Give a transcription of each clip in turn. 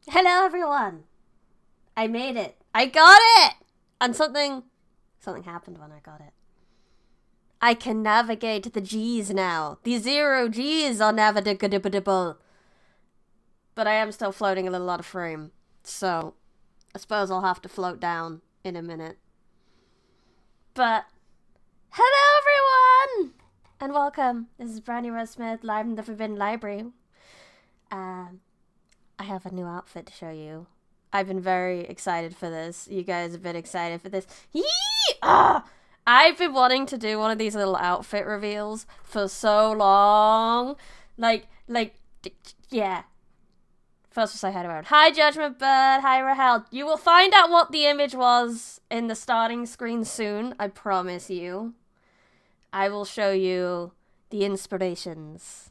Hello, everyone. I made it. I got it. And something happened when I got it. I can navigate the G's now. The 0 G's are navigable. But I am still floating a little out of frame. So, I suppose I'll have to float down in a minute. But, hello everyone! And welcome. This is Brandy Rose Smith, live in the Forbidden Library. I have a new outfit to show you. I've been very excited for this. You guys have been excited for this. I've been wanting to do one of these little outfit reveals for so long. Yeah. First we'll say hi to everyone. Hi, Judgment Bird. Hi, Rahel. You will find out what the image was in the starting screen soon. I promise you. I will show you the inspirations.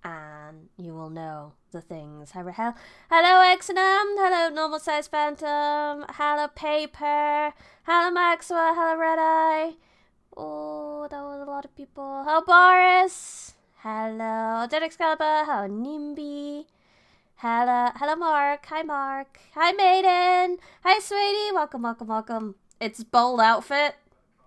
And you will know the things. Hi, Rahel. Hello, Exonum. Hello, Normal Size Phantom. Hello, Paper. Hello, Maxwell. Hello, Red Eye. Oh, that was a lot of people. Hello, Boris. Hello, Dead Excalibur. Hello, Nimby. Hello, Mark. Hi, Mark. Hi, Maiden. Hi, Sweetie. Welcome. It's bold outfit.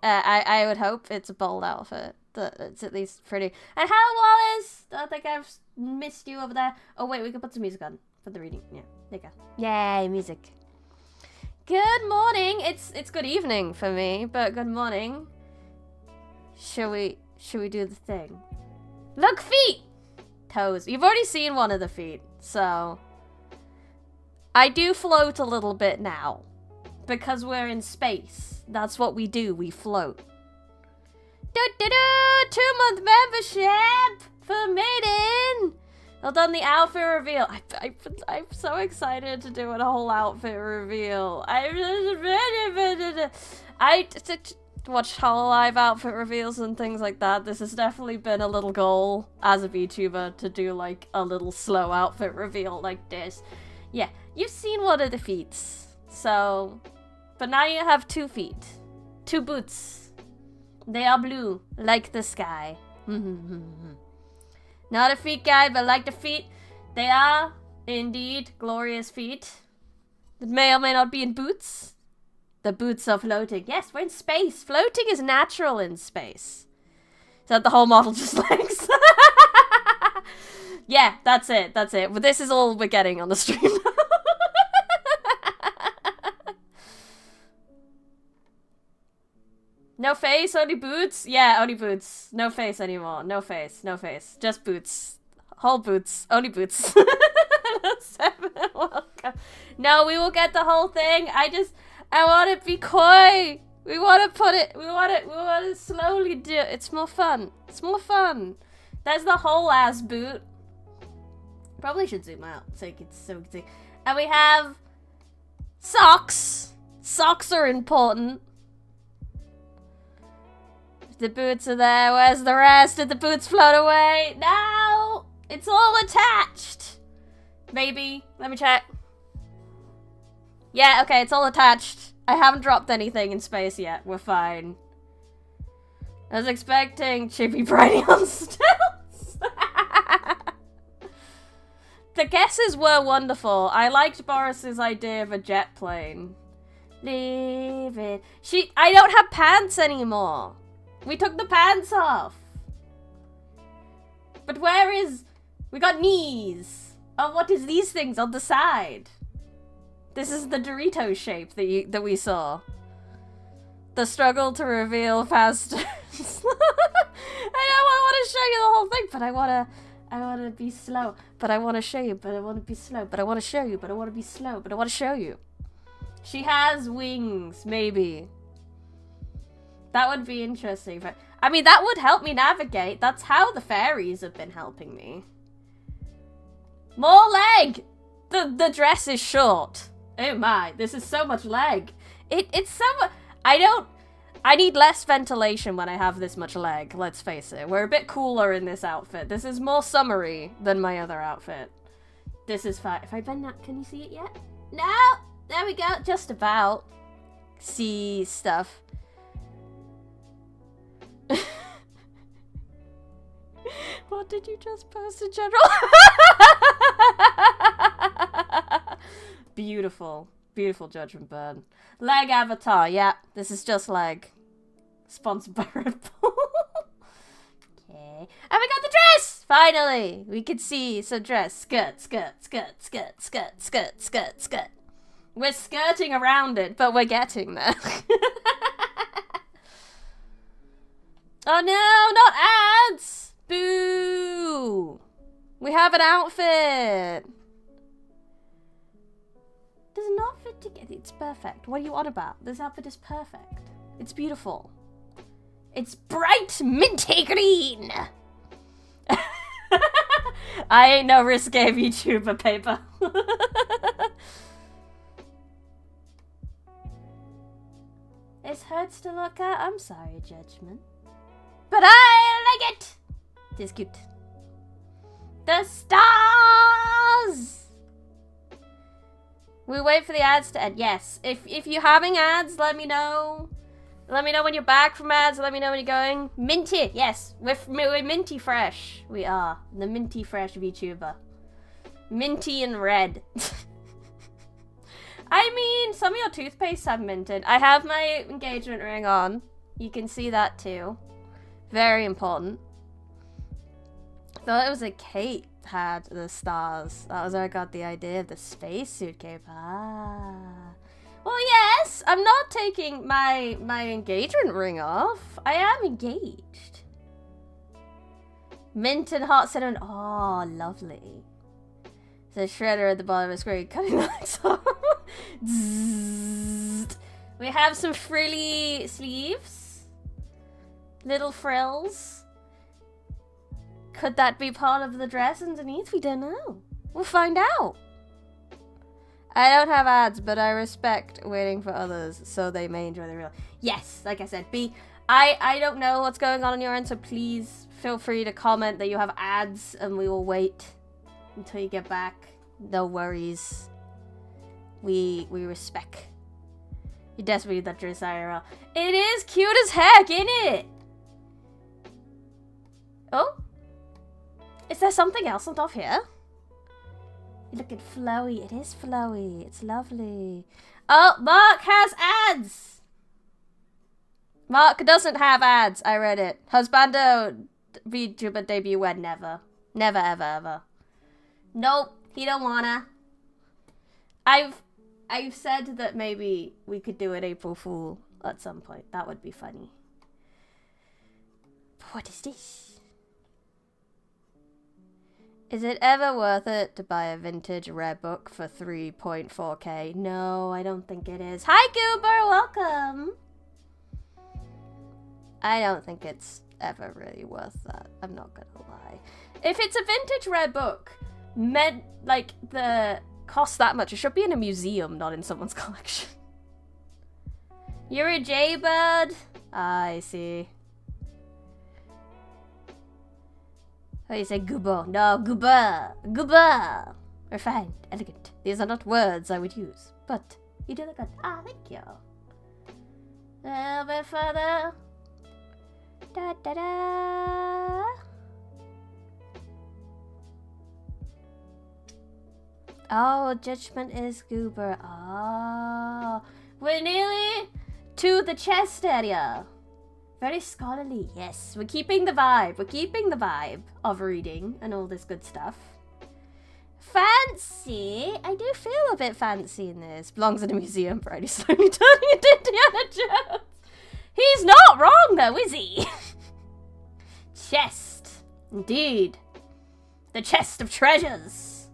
I would hope it's a bold outfit. It's at least pretty. And hello, Wallace! Don't think I've missed you over there. Oh, wait, we can put some music on for the reading. Yeah, there you go. Yay, music. Good morning. It's good evening for me, but good morning. Should we do the thing? Look, feet! Toes. You've already seen one of the feet, so... I do float a little bit now. Because we're in space. That's what we do, we float. 2-month membership for Maiden. Well done, the outfit reveal. I'm so excited to do a whole outfit reveal. I watch Hololive outfit reveals and things like that. This has definitely been a little goal as a VTuber to do like a little slow outfit reveal like this. Yeah, you've seen one of the feats. So, but now you have 2 feet. 2 boots. They are blue, like the sky. Not a feet guy, but like the feet. They are, indeed, glorious feet. That may or may not be in boots. The boots are floating. Yes, we're in space. Floating is natural in space. Is that the whole model just legs? Yeah, that's it. But this is all we're getting on the stream now. No face, only boots? Yeah, only boots. No face anymore. No face. Just boots. Whole boots. Only boots. Welcome. No, we will get the whole thing. I want to be coy. We want to slowly do it. It's more fun. There's the whole ass boot. Probably should zoom out so you can see. And we have socks. Socks are important. The boots are there. Where's the rest? Did the boots float away? No! It's all attached. Maybe. Let me check. Yeah, okay, it's all attached. I haven't dropped anything in space yet. We're fine. I was expecting Chippy Briny on stilts. The guesses were wonderful. I liked Boris's idea of a jet plane. Leave it. I don't have pants anymore. We took the pants off. But we got knees. Oh, what is these things on the side? This is the Dorito shape that we saw. The struggle to reveal faster. I want to show you the whole thing, but I want to be slow. But I want to show you, but I want to be slow. But I want to show you, but I want to be slow. But I want to show you. She has wings, maybe. That would be interesting. But I mean, that would help me navigate. That's how the fairies have been helping me. More leg! The dress is short. Oh my, this is so much leg. It's so much... I need less ventilation when I have this much leg, let's face it. We're a bit cooler in this outfit. This is more summery than my other outfit. This is fine. If I bend that, can you see it yet? No! There we go, just about. See stuff. What did you just post in general? Beautiful. Beautiful Judgment Bird. Leg avatar, yeah. This is just leg. Sponsored by Red Bull. Okay. And we got the dress! Finally! We could see some dress. Skirt, skirt, skirt, skirt, skirt, skirt, skirt, skirt. We're skirting around it, but we're getting there. Oh no, not ads! Boo! We have an outfit! Does an outfit together? It's perfect. What are you on about? This outfit is perfect. It's beautiful. It's bright minty green! I ain't no risque VTuber paper. It hurts to look at. I'm sorry, Judgment. But I like it! It is cute. The stars! We wait for the ads to end. Yes. If you're having ads, let me know. Let me know when you're back from ads. Let me know when you're going. Minty. Yes. We're minty fresh. We are. The minty fresh VTuber. Minty and red. I mean, some of your toothpastes have minted. I have my engagement ring on. You can see that too. Very important. Thought it was a cape had the stars. That was where I got the idea of the spacesuit cape. Ah. Well, yes, I'm not taking my engagement ring off. I am engaged. Mint and hot cinnamon. Oh, lovely. There's a shredder at the bottom of the screen cutting the lights off. We have some frilly sleeves. Little frills. Could that be part of the dress underneath? We don't know. We'll find out. I don't have ads, but I respect waiting for others so they may enjoy the real. Yes, like I said, I don't know what's going on your end, so please feel free to comment that you have ads and we will wait until you get back. No worries. We respect. You desperately need that dress IRL. It is cute as heck, isn't it? Oh? Is there something else on top here? You're looking flowy. It is flowy. It's lovely. Oh, Mark has ads! Mark doesn't have ads. I read it. Husbando VTuber debut when never. Never, ever, ever. Nope. He don't wanna. I've said that maybe we could do an April Fool at some point. That would be funny. What is this? Is it ever worth it to buy a vintage rare book for 3.4k? No, I don't think it is. Hi, Goober! Welcome! I don't think it's ever really worth that. I'm not gonna lie. If it's a vintage rare book, meant like the cost that much, it should be in a museum, not in someone's collection. You're a jaybird? I see. Oh, you say goober. No, goober. Goober. Refined, elegant. These are not words I would use, but you do look good. Ah, thank you. A little bit further. Da da da. Oh, Judgment is goober. Oh, we're nearly to the chest area. Very scholarly, yes. We're keeping the vibe. We're keeping the vibe of reading and all this good stuff. Fancy? I do feel a bit fancy in this. Belongs in a museum, Brady slowly turning into Indiana Jones. He's not wrong though, is he? Chest. Indeed. The chest of treasures.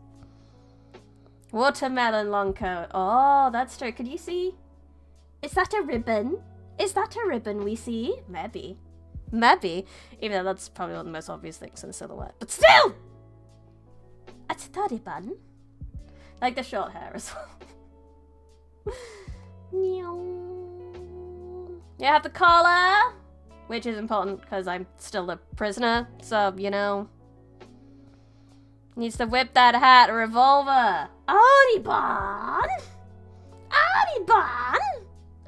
Watermelon long coat. Oh, that's true. Can you see? Is that a ribbon? Is that a ribbon we see? Maybe. Maybe. Even though that's probably one of the most obvious things in the silhouette. But still! It's a ribbon. Like the short hair as well. You have the collar, which is important because I'm still a prisoner. So, you know. Needs to whip that hat. A revolver. Audibon! Audibon!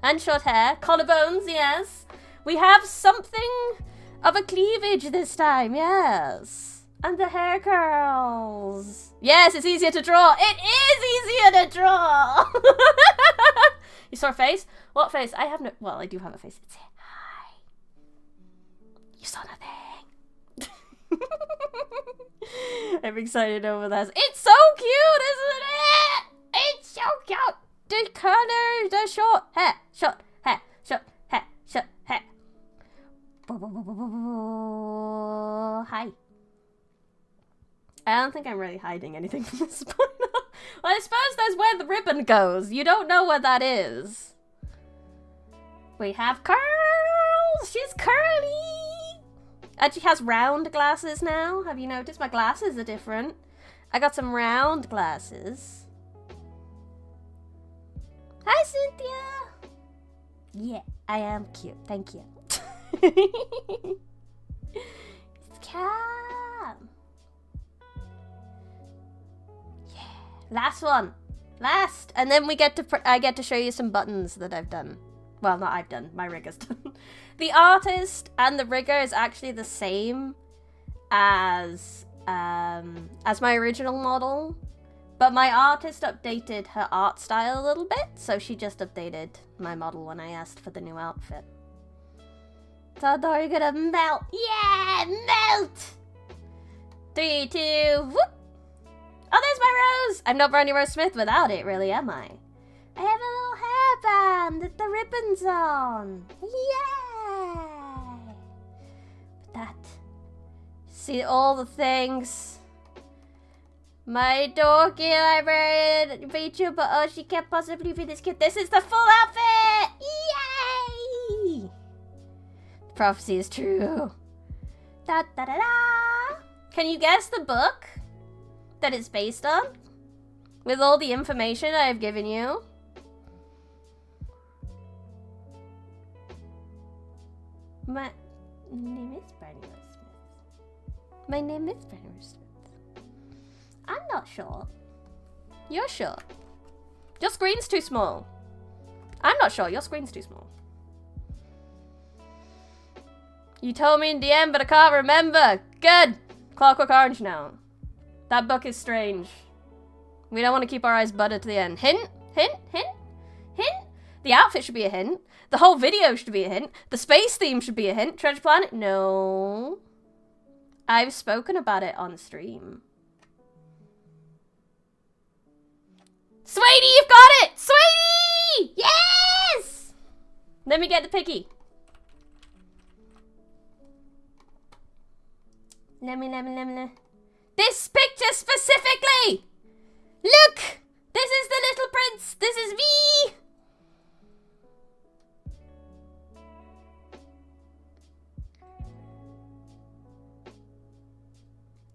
And short hair. Collarbones, yes. We have something of a cleavage this time, yes. And the hair curls. Yes, it's easier to draw. It is easier to draw. You saw a face? What face? I have no... Well, I do have a face. It's hi. You saw nothing. I'm excited over this. It's so cute, isn't it? It's so cute. The color, the short hair, short hair, short hair, short hair. Hi. I don't think I'm really hiding anything from this point. Well, I suppose that's where the ribbon goes. You don't know where that is. We have curls. She's curly. And she has round glasses now. Have you noticed? My glasses are different. I got some round glasses. Hi, Cynthia. Yeah, I am cute. Thank you. It's calm. Yeah. Last one. Last. And then we get to I get to show you some buttons that I've done. Well, not I've done. My rigger's done. The artist and the rigger is actually the same as my original model. But my artist updated her art style a little bit, so she just updated my model when I asked for the new outfit. So you're gonna melt. Yeah, melt! 3, 2, whoop! Oh, there's my rose! I'm not Brownie Rose Smith without it, really, am I? I have a little hairband with the ribbons on. Yay! That. See all the things. My dorky librarian Vtuber, oh, she can't possibly be this cute. This is the full outfit! Yay! The prophecy is true. Da da da da! Can you guess the book that it's based on? With all the information I've given you? My name is Brownie Rose Smith. My name is Brownie Rose Smith. I'm not sure. You're sure. Your screen's too small. I'm not sure. Your screen's too small. You told me in DM, but I can't remember. Good. Clockwork Orange now. That book is strange. We don't want to keep our eyes buttered to the end. Hint? Hint? Hint? Hint? The outfit should be a hint. The whole video should be a hint. The space theme should be a hint. Treasure Planet? No. I've spoken about it on stream. Sweetie, you've got it! Sweetie! Yes! Let me get the picky. Let me. This picture specifically! Look! This is the little prince! This is me!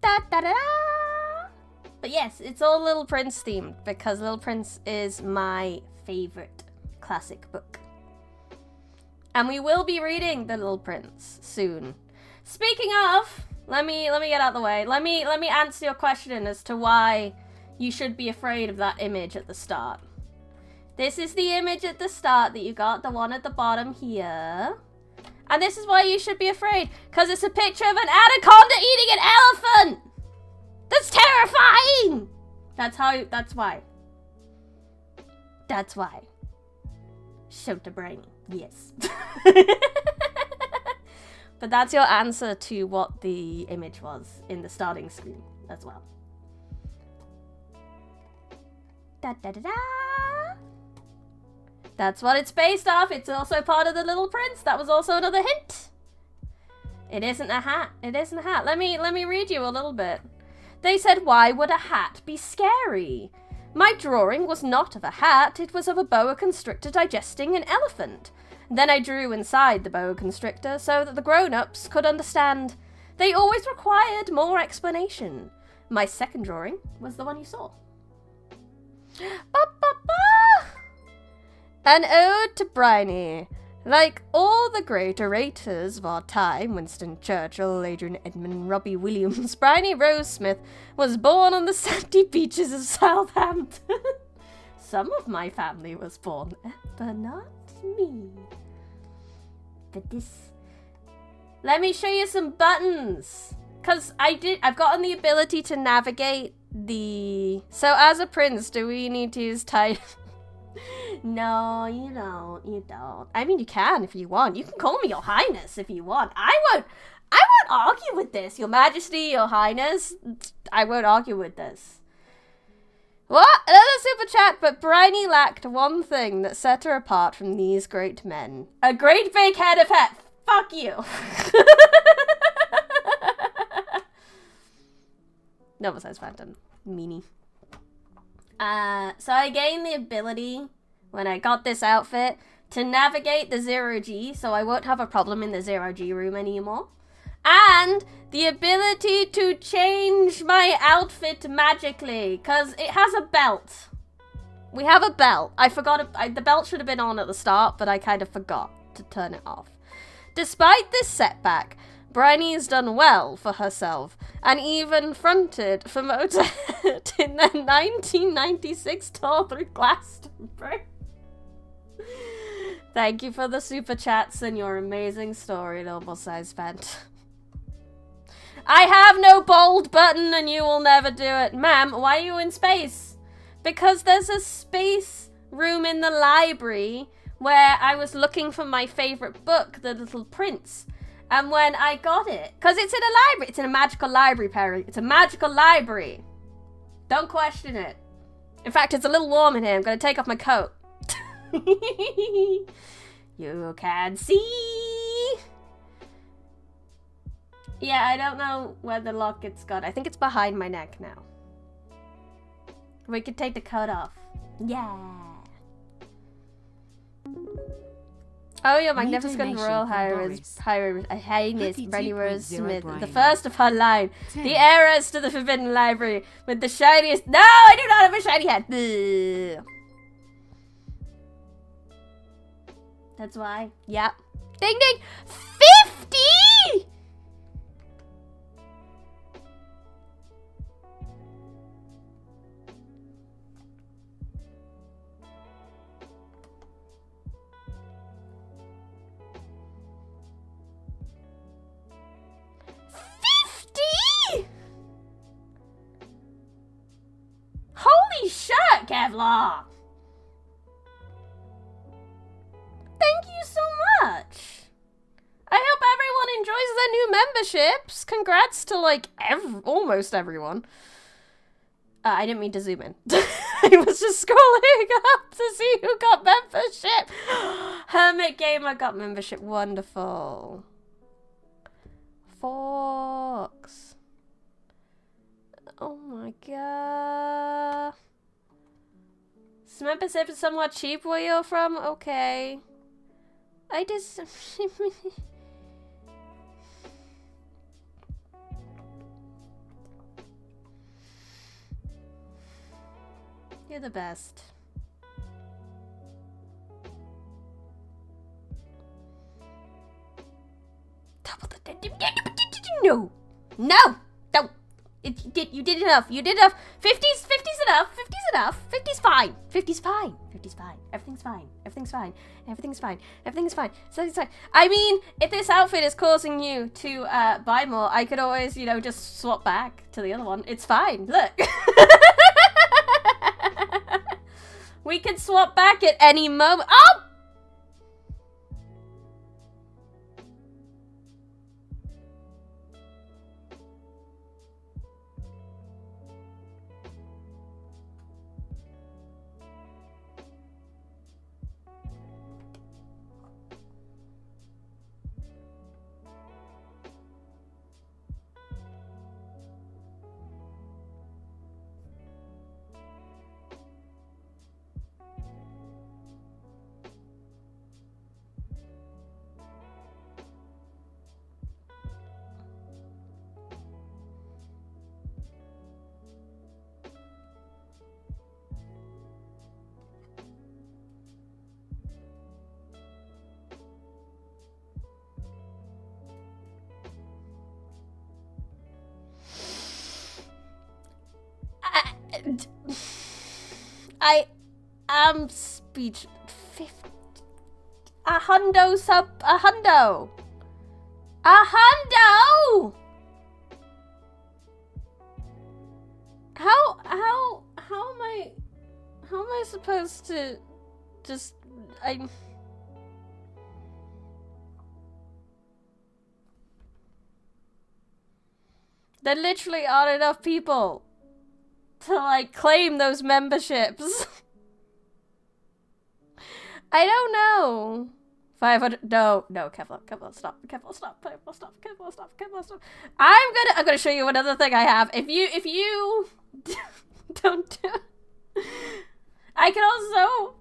Da da da da! But yes, it's all Little Prince themed because Little Prince is my favorite classic book. And we will be reading The Little Prince soon. Speaking of, let me get out of the way. Let me answer your question as to why you should be afraid of that image at the start. This is the image at the start that you got, the one at the bottom here. And this is why you should be afraid, because it's a picture of an anaconda eating an elephant! That's terrifying! That's why. That's why. Shota brain. Yes. But that's your answer to what the image was in the starting screen as well. Da da da da! That's what it's based off. It's also part of The Little Prince. That was also another hint. It isn't a hat. It isn't a hat. Let me read you a little bit. They said, why would a hat be scary? My drawing was not of a hat. It was of a boa constrictor digesting an elephant. Then I drew inside the boa constrictor so that the grown-ups could understand. They always required more explanation. My second drawing was the one you saw. Ba-ba-ba! An ode to Bryony. Like all the great orators of our time, Winston Churchill, Adrian Edmund, Robbie Williams, Bryony Rose Smith was born on the sandy beaches of Southampton. Some of my family was born there, but not me. But this... Let me show you some buttons. because I've gotten the ability to navigate the... So as a prince, do we need to use title? No, you don't. I mean, you can if you want. You can call me Your Highness if you want. I won't argue with this. Your Majesty, Your Highness, I won't argue with this. What? Another super chat, but Bryony lacked one thing that set her apart from these great men. A great big head of hair. Fuck you. Normal size phantom. Meanie. So I gained the ability, when I got this outfit, to navigate the 0G, so I won't have a problem in the 0G room anymore. And the ability to change my outfit magically, because it has a belt. We have a belt. I forgot, the belt should have been on at the start, but I kind of forgot to turn it off. Despite this setback, Bryony's done well for herself, and even fronted for Motorhead in their 1996 tour through Glastonbury. Thank you for the super chats and your amazing story, normal size vent. I have no bold button and you will never do it. Ma'am, why are you in space? Because there's a space room in the library where I was looking for my favorite book, The Little Prince. And when I got it, because it's in a library, it's in a magical library, Perry. It's a magical library. Don't question it. In fact, it's a little warm in here. I'm going to take off my coat. You can see. Yeah, I don't know where the locket's gone. I think it's behind my neck now. We could take the coat off. Yeah. Oh, your magnificent royal highness, Brandy Rose Smith, the first of her line, the heiress to the Forbidden Library, with the shiniest... No, I do not have a shiny head. Ugh. That's why. Yep. Ding ding! 50! Holy shit, Kevlar! Thank you so much. I hope everyone enjoys their new memberships. Congrats to, like, almost everyone. I didn't mean to zoom in. I was just scrolling up to see who got membership. Hermit Gamer got membership. Wonderful. Fox. Oh my god. Membership is somewhat cheap where you're from? Okay. I just... You're the best. Double the... No! No! Don't! You did enough. You did enough. 50's enough. 50's enough. 50's fine. 50's fine. 50's fine. Everything's fine. Everything's fine. Everything's fine. Everything's fine. So it's fine. I mean, if this outfit is causing you to buy more, I could always, you know, just swap back to the other one. It's fine. Look. We can swap back at any moment. Oh! I am speech. 50. A hundo sub. A hundo. A hundo. How am I supposed to just there literally aren't enough people to like claim those memberships. I don't know. 500. No, Kevlar, stop. Kevlar, stop. I'm gonna show you another thing I have. If you don't do it. I can also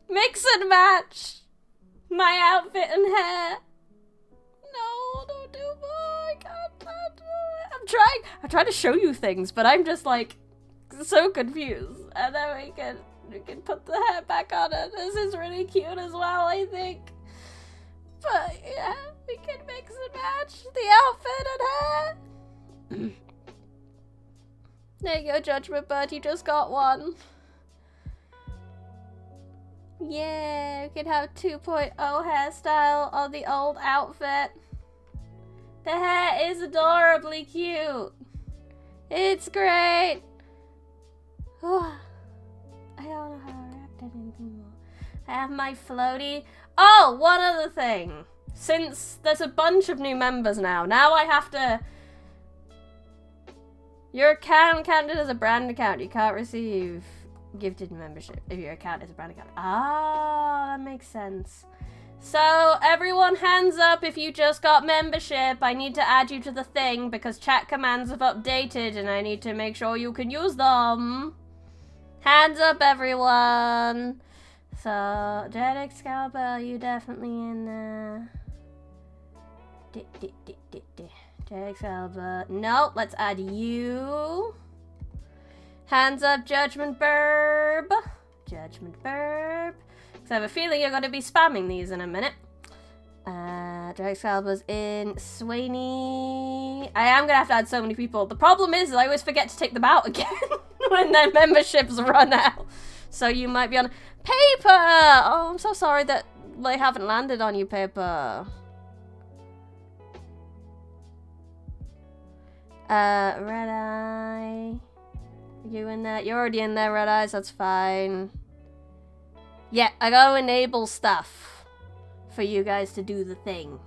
mix and match my outfit and hair. No, don't do more. I can't do it. I'm trying to show you things, but I'm just like so confused. And then we can put the hair back on it. This is really cute as well, I think. But yeah, we can mix and match the outfit and hair. There you go, Judgment Bird. You just got one. Yeah, we can have 2.0 hairstyle on the old outfit. The hair is adorably cute. It's great. I don't know how to react anymore. I have my floaty. Oh, one other thing. Since there's a bunch of new members now I have to... Your account counted as a brand account. You can't receive gifted membership if your account is a brand account. Ah, that makes sense. So, everyone hands up if you just got membership. I need to add you to the thing because chat commands have updated and I need to make sure you can use them. Hands up, everyone. So, Dread Excalibur, you definitely in there. Dread Excalibur. Nope, let's add you. Hands up, Judgment Burb. Judgment Burb. So I have a feeling you're going to be spamming these in a minute. Dread Excalibur's in. Swaney. I am going to have to add so many people. The problem is I always forget to take them out again when their memberships run out. So you might be on... Paper! Oh, I'm so sorry that they haven't landed on you, Paper. Red Eye. You in there? You're already in there, Red Eyes. That's fine. Yeah, I gotta enable stuff for you guys to do the thing.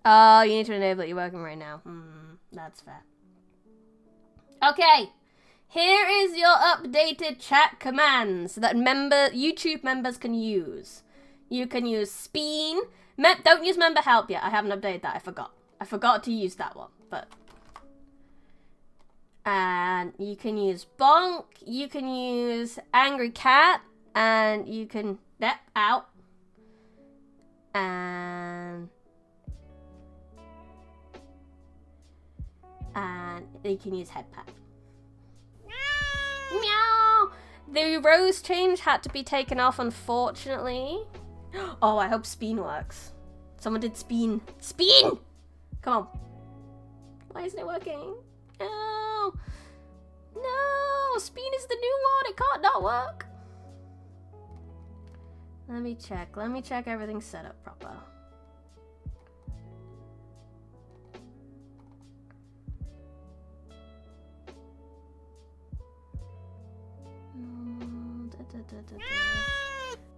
Oh, you need to enable it. You're working right now. That's fair. Okay. Here is your updated chat commands that YouTube members can use. You can use Speen. Don't use member help yet. I haven't updated that. I forgot. I forgot to use that one. But and you can use Bonk. You can use Angry Cat. And you can out. And you can use Head Pat. Meow! The rose change had to be taken off, unfortunately. Oh, I hope Speen works. Someone did Speen. Speen! Come on. Why isn't it working? No! No! Speen is the new one. It can't not work. Let me check. Let me check everything's set up proper.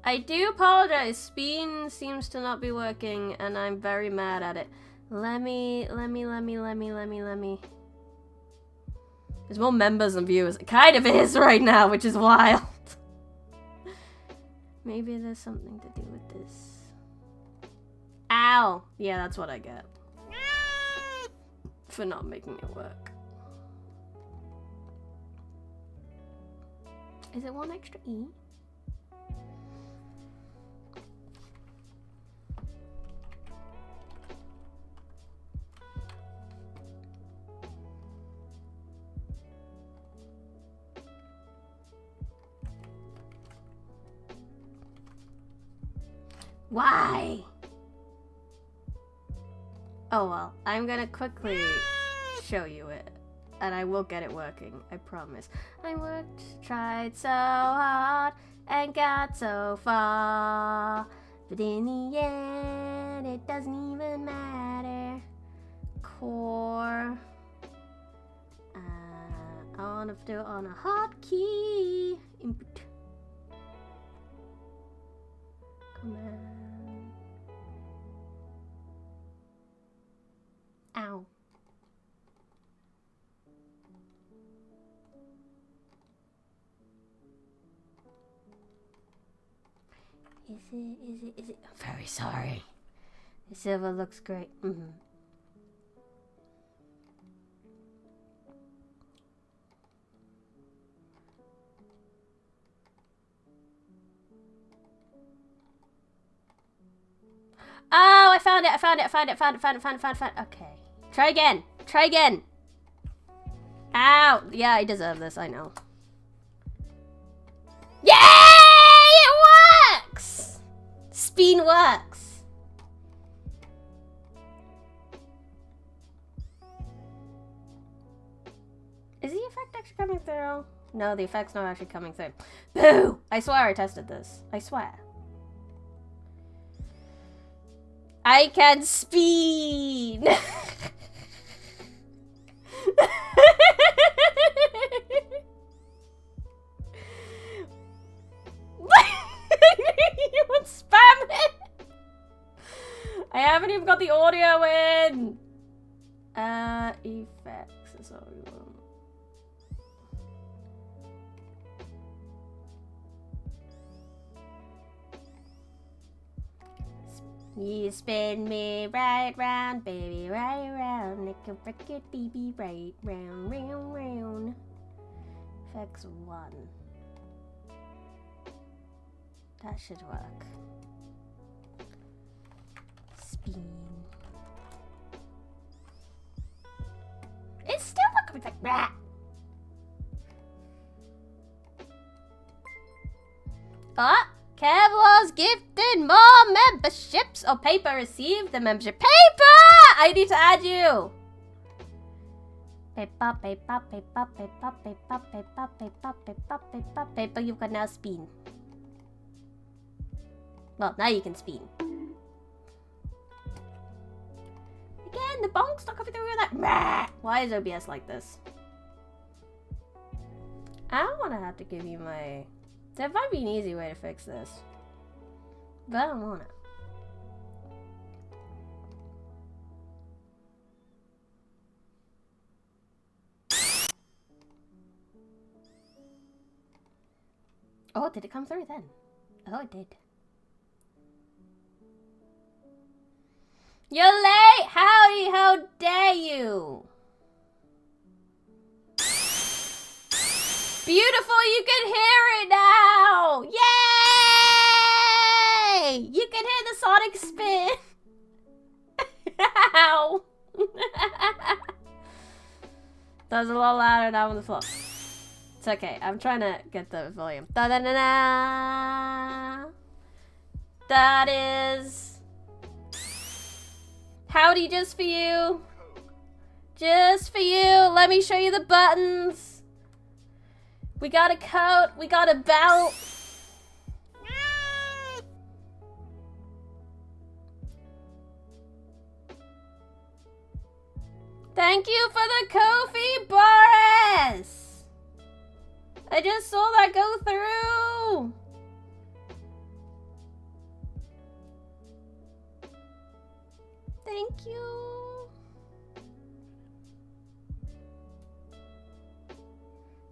I do apologize. Speen seems to not be working, and I'm very mad at it. Let me. There's more members than viewers. It kind of is right now, which is wild. Maybe there's something to do with this. Ow! Yeah, that's what I get. For not making it work. Is it one extra E? Why? Oh well, I'm gonna quickly show you it. And I will get it working, I promise. I tried so hard, and got so far. But in the end, it doesn't even matter. Core. want to do it on a hotkey. Input. Command. Ow. Is it? I'm very sorry. The silver looks great. Oh, I found it. Okay. Try again. Ow. Yeah, I deserve this, I know. Yay! It works! Spin works. Is the effect actually coming through? No, the effect's not actually coming through. Boo! I swear I tested this. I swear. I can speed! You would spam it! I haven't even got the audio in! Effects is what we want. You spin me right round, baby, right round, like a record, baby, right round, round, round. Effects 1. That should work. Spin. It's still not coming back. Rah! Ah! Kevlar's gifted more memberships. Oh, Paper received the membership. Paper! I need to add you. Paper, you can now spin. Well, now you can spin. Again, the bonk's not coming through with that. Why is OBS like this? I don't want to have to give you my... There might be an easy way to fix this. But I don't want it. Oh, did it come through then? Oh, it did. You're late! Howdy, how dare you! Beautiful, you can hear it now! Yay! You can hear the sonic spin! Ow! That was a lot louder now on the floor. It's okay, I'm trying to get the volume. Da-da-da-da! That is... Howdy just for you. Just for you. Let me show you the buttons. We got a coat. We got a belt. Thank you for the kofi, Boris. I just saw that go through. Thank you.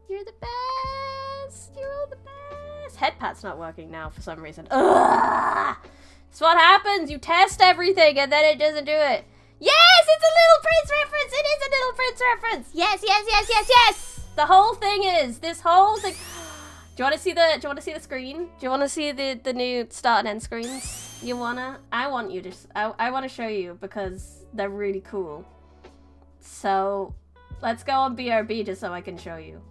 You're the best. You're all the best. Headpat's not working now for some reason. Ugh! That's what happens. You test everything and then it doesn't do it. Yes, it's a Little Prince reference. It is a Little Prince reference. Yes, yes, yes, yes, yes. The whole thing is this whole thing. Do you want to see the? Do you want to see the screen? Do you want to see the new start and end screens? You wanna? I want you to. I want to show you because they're really cool. So, let's go on BRB just so I can show you.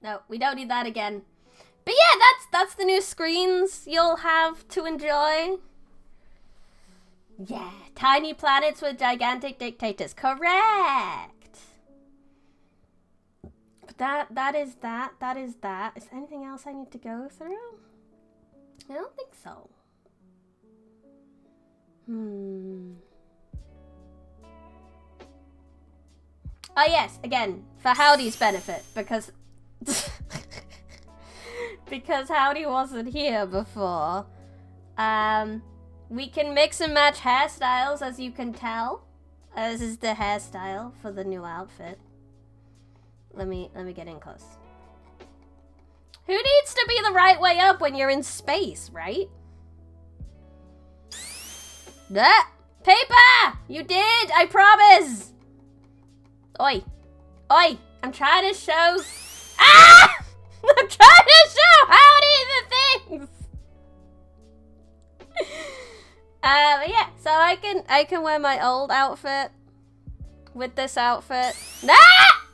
No, we don't need that again. But yeah, that's the new screens you'll have to enjoy. Yeah, tiny planets with gigantic dictators. Correct. But that is that. Is there anything else I need to go through? I don't think so. Oh yes, again, for Howdy's benefit, because because Howdy wasn't here before. We can mix and match hairstyles, as you can tell. This is the hairstyle for the new outfit. Let me get in close. Who needs to be the right way up when you're in space, right? That paper! You did, I promise! Oi. Oi! I'm trying to show... Ah! I'm trying to show Howdy the things! Yeah, so I can wear my old outfit with this outfit. Ah!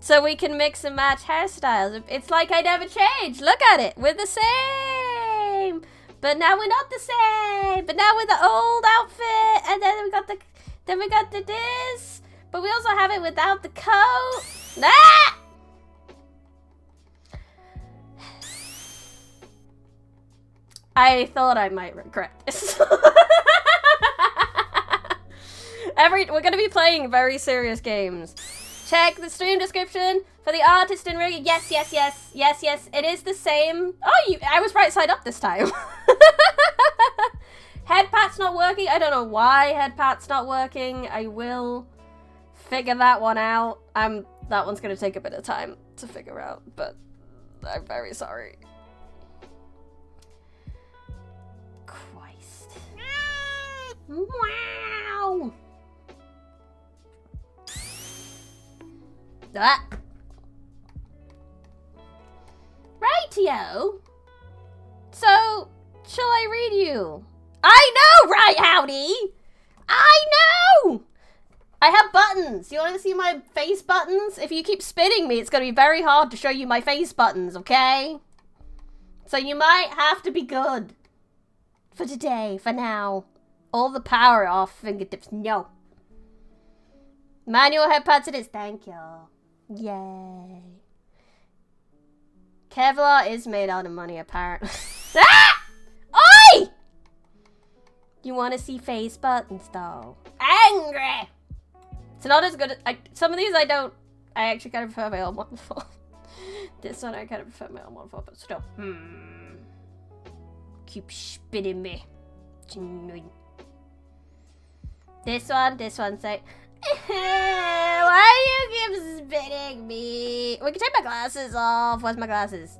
So we can mix and match hairstyles. It's like I never changed. Look at it. We're the same. But now we're not the same. But now we're the old outfit. And then we got the this. But we also have it without the coat. Ah! I thought I might regret this. We're gonna be playing very serious games. Check the stream description for the artist in rig. Yes. It is the same. Oh, I was right side up this time. Head pat's not working. I don't know why head pat's not working. I will figure that one out. That one's gonna take a bit of time to figure out, but I'm very sorry. Christ. Wow. Ah. Rightio. So, shall I read you? I know, right, Howdy? I know! I have buttons. You want to see my face buttons? If you keep spinning me, it's going to be very hard to show you my face buttons, okay? So you might have to be good. For today, for now. All the power off fingertips, no. Manual head pads it is, thank you. Yay. Kevlar is made out of money, apparently. Ah! Oi! You want to see face buttons, though? Angry! It's not as good as... some of these I actually kind of prefer my old one for. This one I kind of prefer my old one for, but still. Keep spitting me. This one's like... Why do you keep spitting me? We can take my glasses off. Where's my glasses?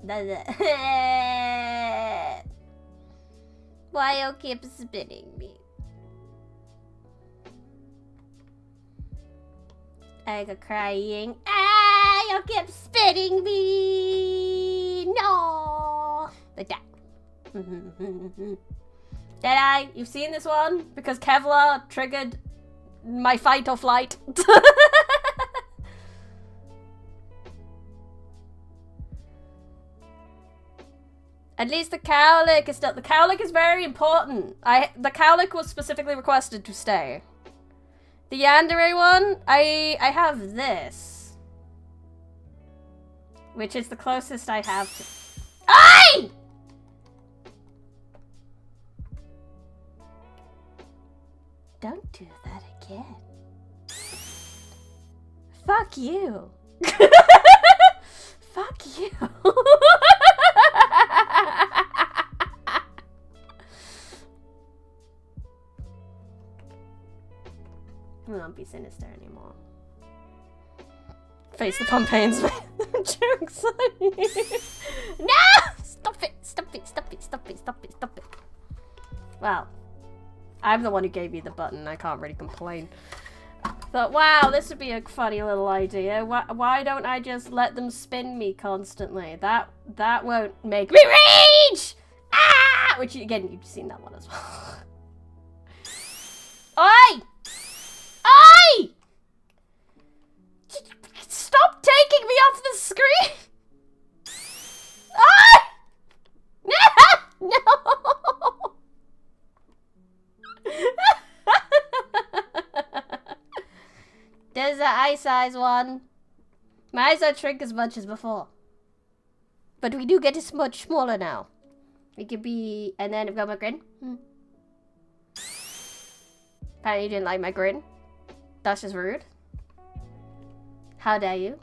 Why you keep spitting me? I go crying. You keep spitting me. No. Like that. Deadeye, you've seen this one? Because Kevlar triggered my fight or flight. At least the cowlick is still... The cowlick is very important. The cowlick was specifically requested to stay. The yandere one, I have this. Which is the closest I have to... Aye! Don't do that again. Fuck you. Fuck you. I won't be sinister anymore. Face the Pompeians. Jokes on you. No! Stop it! Stop it! Stop it! Stop it! Stop it! Stop it! Well, I'm the one who gave you the button. I can't really complain. Thought, wow, this would be a funny little idea. Why don't I just let them spin me constantly? That won't make me rage! Ah! Which, again, you've seen that one as well. Oi! Oi! is an eye size one. My eyes don't shrink as much as before. But we do get much smaller now. We could be... And then I've got my grin. Apparently you didn't like my grin. That's just rude. How dare you?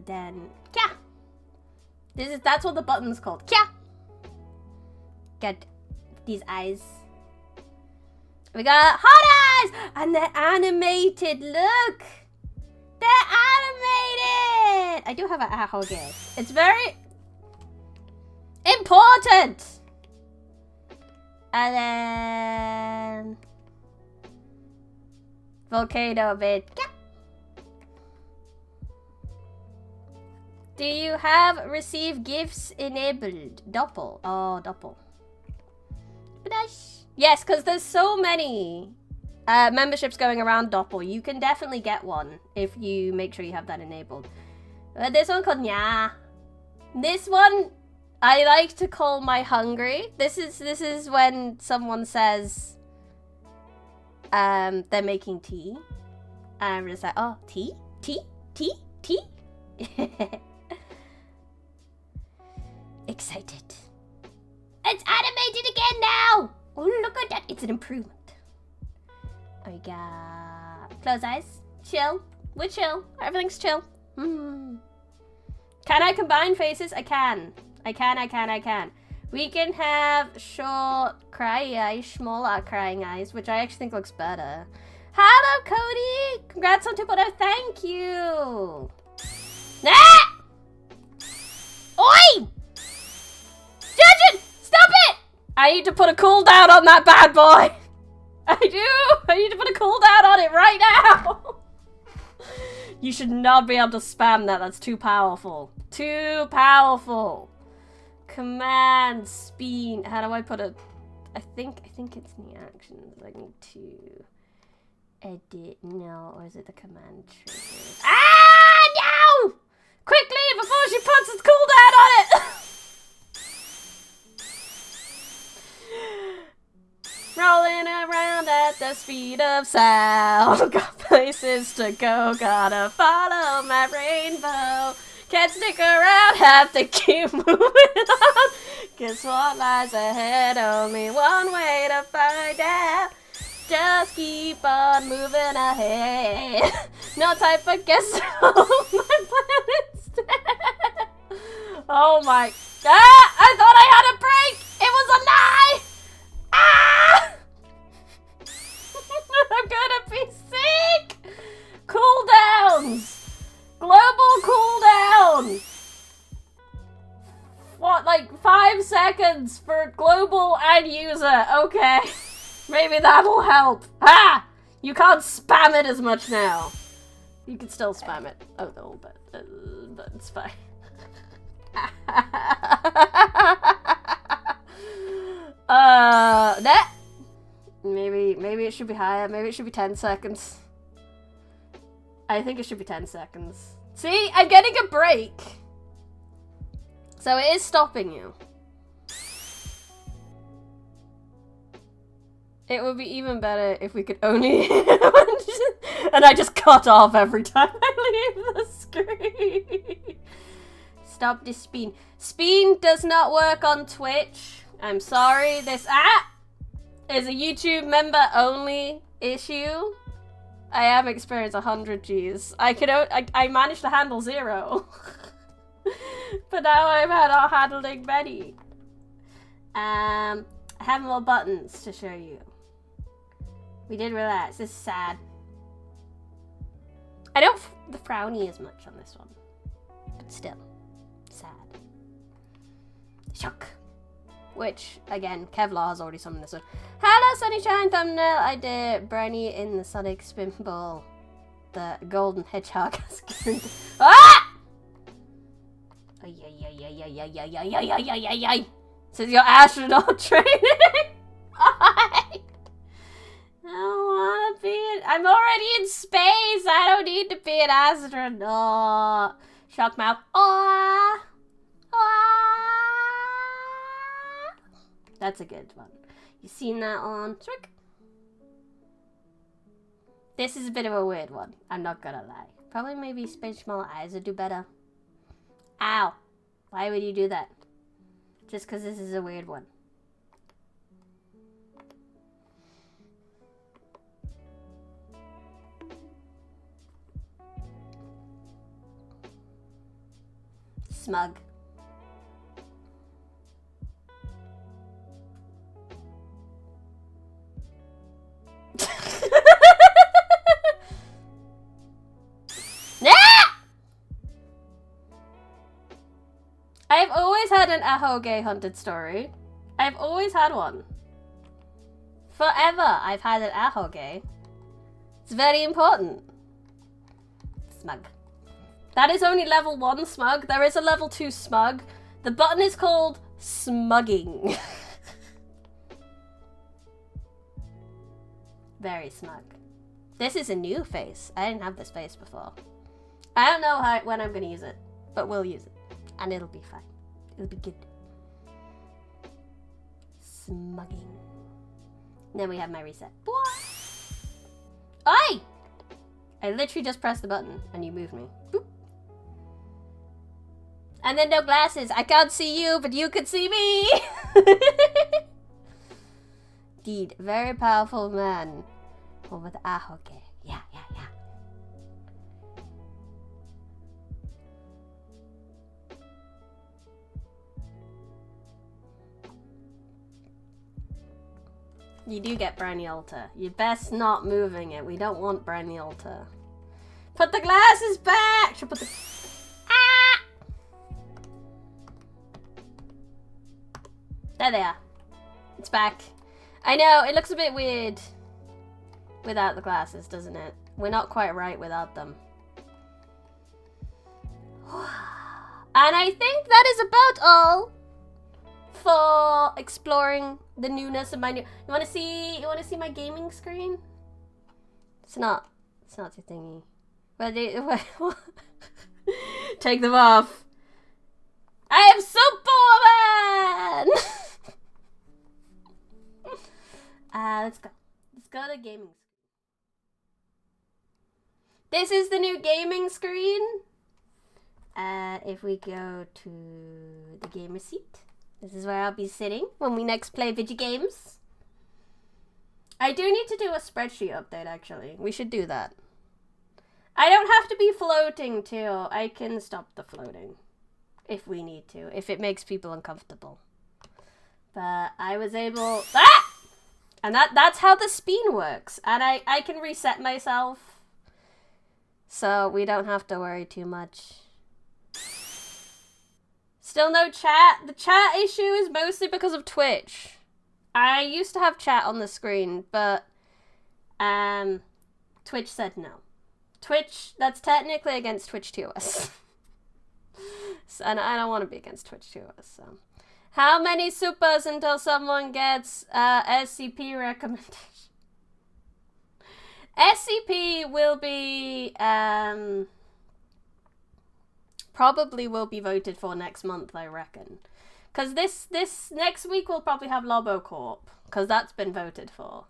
Then... Kya! That's what the button's called. Kya! Get these eyes. We got hot eyes! And they're animated, look! They're animated! I do have an ahole game. It's very important! And then... Volcano bit. Do you have receive gifts enabled? Doppel. Oh, Doppel. Yes, because there's so many memberships going around Doppel. You can definitely get one if you make sure you have that enabled. This one called Nya. This one I like to call my hungry. This is when someone says they're making tea. And I'm just like, oh, tea? Tea? Tea? Tea? Excited. It's animated again now! Oh, look at that. It's an improvement. We got... Close eyes. Chill. We're chill. Everything's chill. Can I combine faces? I can. I can. We can have short crying eyes, smaller crying eyes, which I actually think looks better. Hello, Cody! Congrats on 2.0. Thank you! Ah! Oi! Judge it! Stop it! I need to put a cooldown on that bad boy. I do. I need to put a cooldown on it right now. You should not be able to spam that. That's too powerful. Too powerful. Command speed. How do I put a... I think it's in the actions. I need to edit. No, or is it the command triggers? Ah, no! Quickly, before she puts its cooldown on it! Rolling around at the speed of sound. Got places to go, gotta follow my rainbow. Can't stick around, have to keep moving on. Guess what lies ahead? Only one way to find out. Just keep on moving ahead. No time for guess. My planet's dead. Oh my. Ah! I thought I had a break. It was a lie. Ah! I'm gonna be sick. Cooldowns. Global cooldown. What, like 5 seconds for global and user? Okay. Maybe that'll help. Ah! You can't spam it as much now. You can still spam it a little bit, but it's fine. That. Maybe it should be higher. Maybe it should be 10 seconds. I think it should be 10 seconds. See, I'm getting a break. So it is stopping you. It would be even better if we could only... and I just cut off every time I leave the screen. Stop this spin. Spin does not work on Twitch. I'm sorry. This app is a YouTube member only issue. I have experienced 100 Gs. I managed to handle 0. But now I'm handling many. I have more buttons to show you. We did relax. This is sad. I don't the frowny as much on this one. But still. Sad. Shock. Which, again, Kevlar has already summoned this one. Hello, Sunnyshine thumbnail. I did Brownie in the Sonic Spinball. The golden hedgehog. Ah! Ay, ay, ay, ay, ay, ay, ay, ay, ay, ay, ay, ay. Says your astronaut training. I don't want to be I'm already in space. I don't need to be an astronaut. Shock mouth. Aww. That's a good one. You seen that on Trick? This is a bit of a weird one. I'm not gonna lie. Probably maybe smaller eyes would do better. Ow. Why would you do that? Just because this is a weird one. Smug. I've always had an ahoge hunted story. I've always had one. Forever I've had an ahoge. It's very important. Smug. That is only level 1 smug. There is a level 2 smug. The button is called smugging. Very smug. This is a new face. I didn't have this face before. I don't know when I'm going to use it, but we'll use it. And it'll be fine. It'll be good. Smugging. Then we have my reset. Oi! I literally just pressed the button and you moved me. Boop. And then no glasses. I can't see you, but you can see me. Indeed, very powerful man. Over the ahoge. Yeah. You do get brownie altar. You're best not moving it. We don't want brownie altar. Put the glasses back! Should put the... Ah! There they are. It's back. I know, it looks a bit weird without the glasses, doesn't it? We're not quite right without them. And I think that is about all for exploring the newness of my new... You wanna see my gaming screen? It's not too thingy. Take them off. I am Superwoman! Let's go. Let's go to gaming screen. This is the new gaming screen. If we go to the gamer seat, this is where I'll be sitting when we next play video games. I do need to do a spreadsheet update, actually. We should do that. I don't have to be floating, too. I can stop the floating if we need to, if it makes people uncomfortable. But I was able... Ah! And that's how the spin works. And I can reset myself, so we don't have to worry too much. Still no chat. The chat issue is mostly because of Twitch. I used to have chat on the screen, but Twitch said no. Twitch, that's technically against Twitch TOS. So, and I don't want to be against Twitch TOS, so. How many supers until someone gets SCP recommendation? SCP will be probably will be voted for next month, I reckon. Because this next week we'll probably have Lobocorp, because that's been voted for.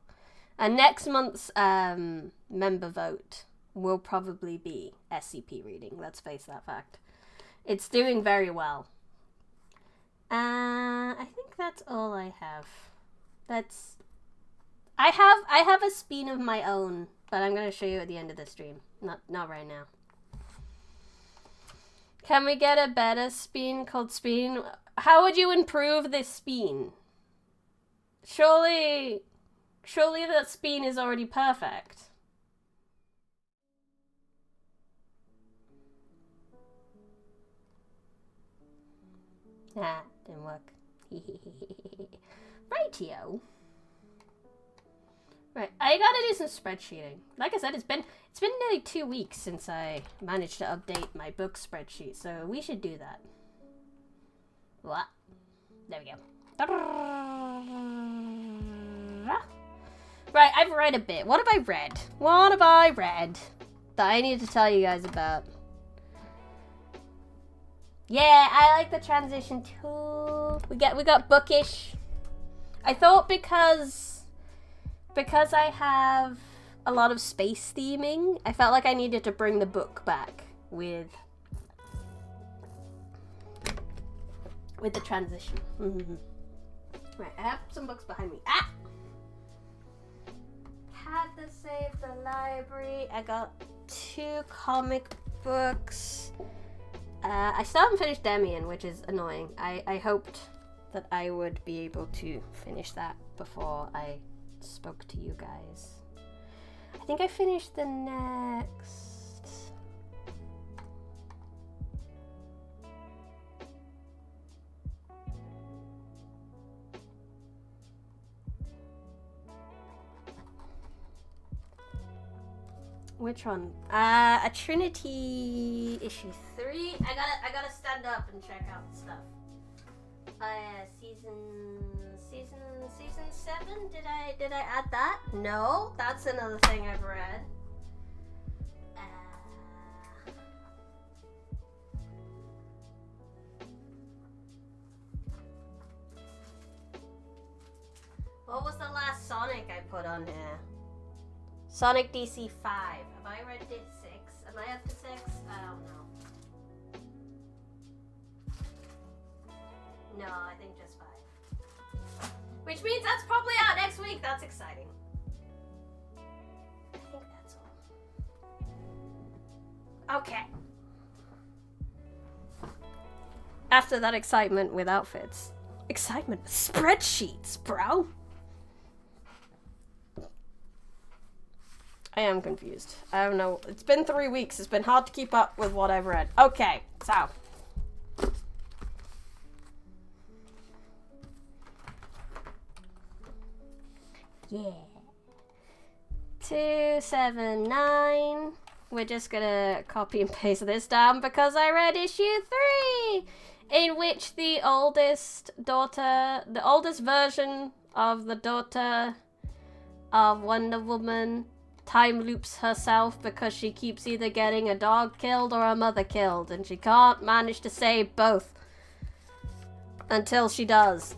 And next month's member vote will probably be SCP reading, let's face that fact. It's doing very well. I think that's all I have. I have a spin of my own, but I'm going to show you at the end of the stream. Not right now. Can we get a better spin called spin? How would you improve this spin? Surely that spin is already perfect. Nah, didn't work. Rightio. Right, I gotta do some spreadsheeting. Like I said, it's been nearly 2 weeks since I managed to update my book spreadsheet, so we should do that. What? There we go. Right, I've read a bit. What have I read? What have I read that I need to tell you guys about? Yeah, I like the transition too. We got bookish. I thought because I have a lot of space theming. I felt like I needed to bring the book back with the transition. Right, I have some books behind me. Ah! Had to save the library. I got 2 comic books. I still haven't finished Demian, which is annoying. I hoped that I would be able to finish that before I spoke to you guys. I think I finished the next... Which one? A Trinity issue 3. I gotta stand up and check out the stuff. Season 7. Did I add that? No, that's another thing I've read. What was the last Sonic I put on here? Sonic DC 5. Have I read this 6? Am I up to 6? I don't know. No, I think just 5. Which means that's probably out next week. That's exciting. I think that's all. Okay. After that excitement with outfits. Excitement with spreadsheets, bro. I am confused. I don't know. It's been 3 weeks. It's been hard to keep up with what I've read. Okay, so. Yeah. 279. We're just gonna copy and paste this down because I read issue 3, in which the oldest version of the daughter of Wonder Woman time loops herself because she keeps either getting a dog killed or a mother killed, and she can't manage to save both until she does.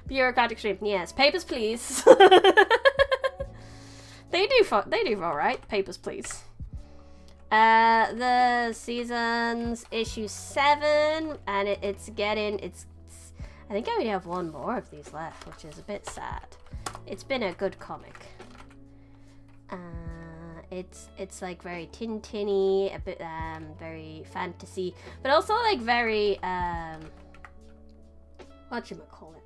Bureaucratic stream. Yes, papers please. They do all right. Papers please. The season's issue 7, and it's I think I only have 1 more of these left, which is a bit sad. It's been a good comic. It's like very Tintin-y, a bit very fantasy, but also like very whatchamacallit.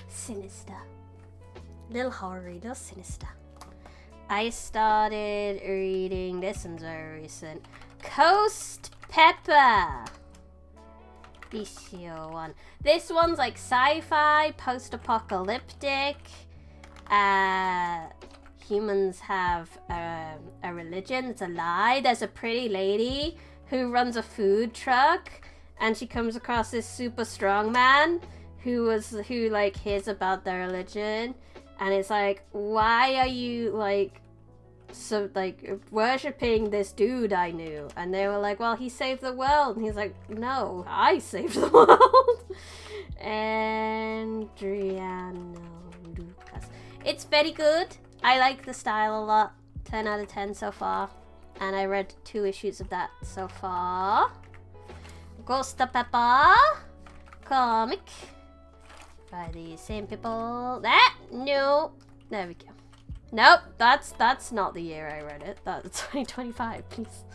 Sinister. Little horror, little sinister. I started reading, this one's very recent, Coast Pepper. Issue 1. This one's like sci-fi, post-apocalyptic. Humans have a religion. It's a lie. There's a pretty lady who runs a food truck, and she comes across this super strong man who like hears about their religion, and it's like, why are you like worshipping this dude I knew? And they were like, well, he saved the world. And he's like, no, I saved the world. Adriano Lucas. It's very good. I like the style a lot. 10 out of 10 so far. And I read 2 issues of that so far. Ghost of Pepper comic by the same people. No. There we go. Nope, that's not the year I read it. That's 2025, please.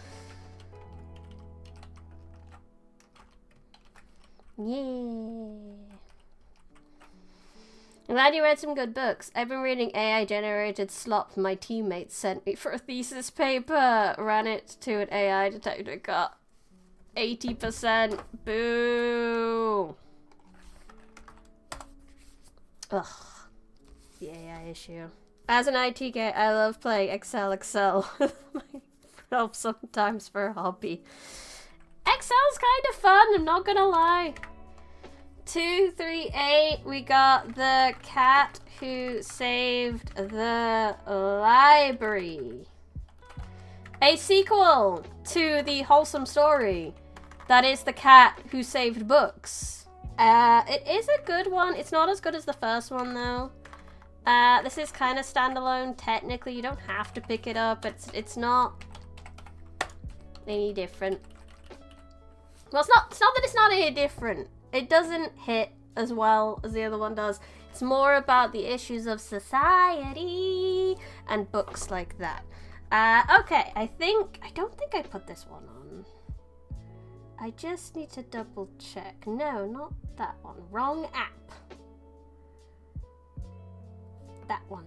Yeah. I'm glad you read some good books. I've been reading AI-generated slop my teammates sent me for a thesis paper. Ran it to an AI detector, got 80%. Boo. Ugh. The AI issue. As an IT guy, I love playing Excel with myself sometimes for a hobby. Excel's kind of fun, I'm not gonna lie. 238, we got the cat who saved the library. A sequel to the wholesome story that is the cat who saved books. It is a good one. It's not as good as the first one, though. This is kind of standalone. Technically, you don't have to pick it up. It's not any different. Well, it's not that it's not any different. It doesn't hit as well as the other one does. It's more about the issues of society and books like that. Okay, I don't think I put this one on. I just need to double check. No, not that one. Wrong app. That one.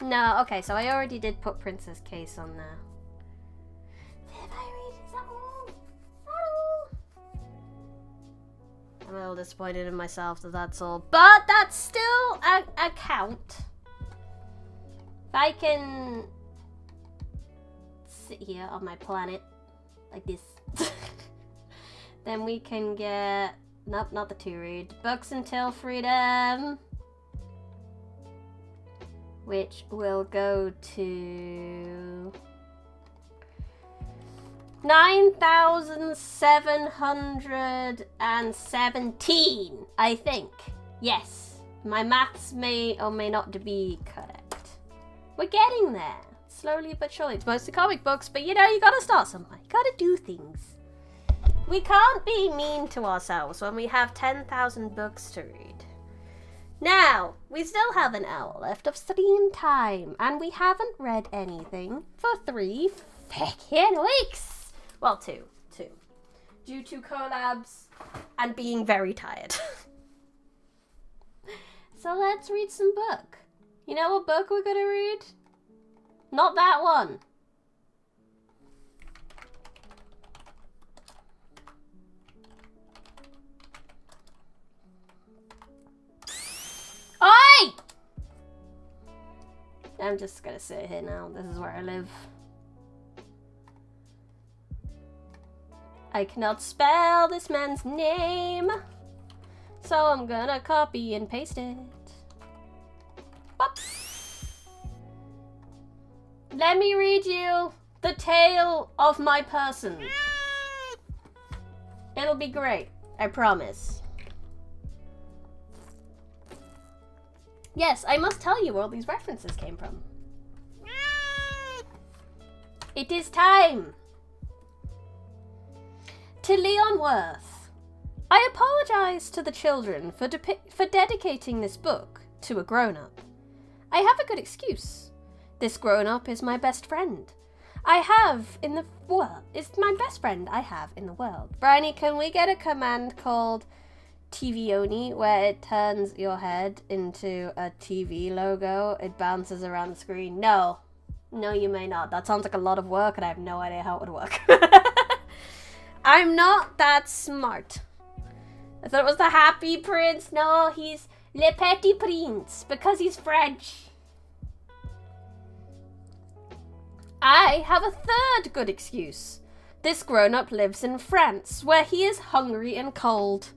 No, okay, so I already did put Princess Case on there. Did I read it? Is that all? I'm a little disappointed in myself that's all. But that's still a count. If I can sit here on my planet like this, then we can get... Nope, not the 2-read. Books Until Freedom. Which will go to 9,717, I think. Yes. My maths may or may not be correct. We're getting there. Slowly but surely. It's mostly comic books, but you know, you gotta start somewhere. You gotta do things. We can't be mean to ourselves when we have 10,000 books to read. Now, we still have an hour left of stream time, and we haven't read anything for 3 fucking weeks. Well, 2. Due to collabs and being very tired. So let's read some book. You know what book we're gonna read? Not that one. Oi! I'm just gonna sit here now. This is where I live. I cannot spell this man's name, so I'm gonna copy and paste it. Whoops. Let me read you the tale of my person. It'll be great, I promise. Yes, I must tell you where all these references came from. It is time. To Leon Worth. I apologize to the children for dedicating this book to a grown-up. I have a good excuse. This grown-up is my best friend. It's my best friend I have in the world. Bryony, can we get a command called TV Oni, where it turns your head into a TV logo? It bounces around the screen. No, you may not. That sounds like a lot of work, and I have no idea how it would work. I'm not that smart. I thought it was the Happy Prince. No, he's Le Petit Prince, because he's French. I have a third good excuse. This grown-up lives in France, where he is hungry and cold.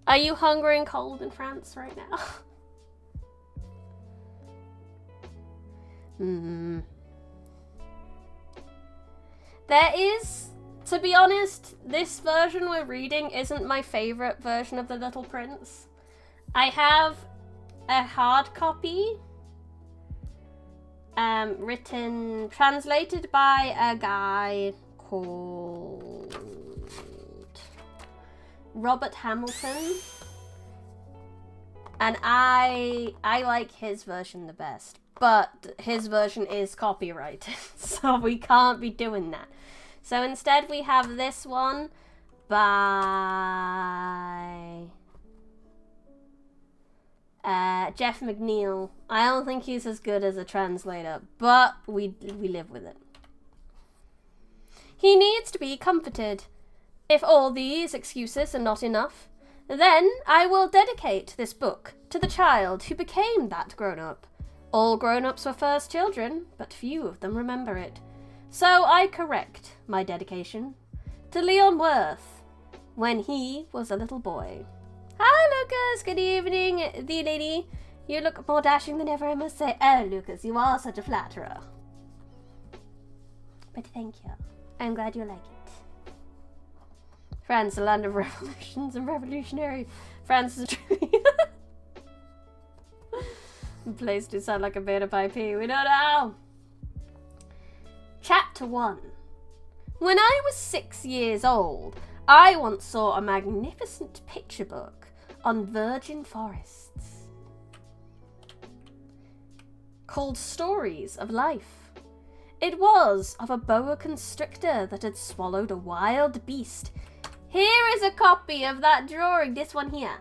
Are you hungry and cold in France right now? There is, to be honest, this version we're reading isn't my favorite version of The Little Prince. I have a hard copy, translated by a guy called Robert Hamilton, and I like his version the best, but his version is copyrighted, so we can't be doing that. So instead we have this one by Jeff McNeil. I don't think he's as good as a translator, but we live with it. He needs to be comforted. If all these excuses are not enough, then I will dedicate this book to the child who became that grown-up. All grown-ups were first children, but few of them remember it. So I correct my dedication to Leon Worth when he was a little boy. Hi, Lucas. Good evening, the lady. You look more dashing than ever, I must say. Oh, Lucas, you are such a flatterer. But thank you. I'm glad you like it. France, the land of revolutions and revolutionary. France is truly a place to sound like a bit of IP. We don't know. Chapter 1. When I was 6 years old, I once saw a magnificent picture book on virgin forests called Stories of Life. It was of a boa constrictor that had swallowed a wild beast. Here is a copy of that drawing, this one here.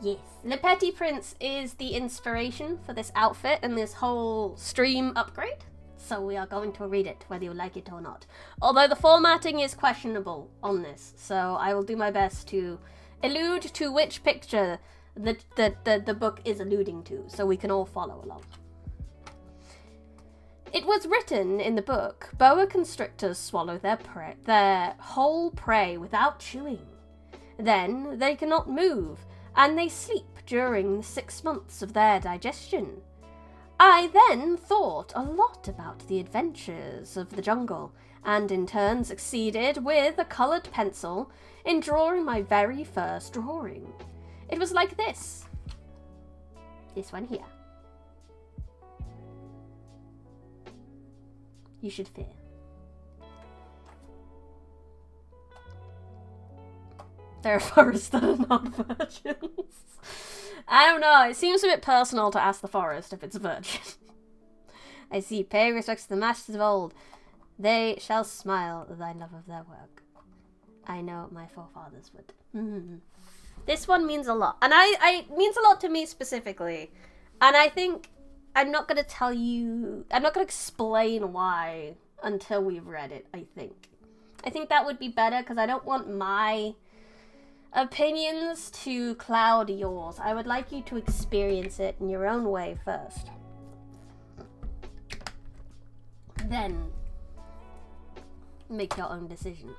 Yes. Le Petit Prince is the inspiration for this outfit and this whole stream upgrade. So we are going to read it, whether you like it or not. Although the formatting is questionable on this, so I will do my best to allude to which picture the book is alluding to, so we can all follow along. It was written in the book, boa constrictors swallow their whole prey without chewing. Then they cannot move, and they sleep during the 6 months of their digestion. I then thought a lot about the adventures of the jungle, and in turn succeeded with a coloured pencil in drawing my very first drawing. It was like this. This one here. You should fear. There are forests that are not virgins. I don't know, it seems a bit personal to ask the forest if it's a virgin. I see, pay respects to the masters of old. They shall smile thy love of their work. I know my forefathers would. This one means a lot. And it means a lot to me specifically. And I think I'm not going to tell you, I'm not going to explain why until we've read it, I think. I think that would be better because I don't want my opinions to cloud yours. I would like you to experience it in your own way first. Then make your own decision.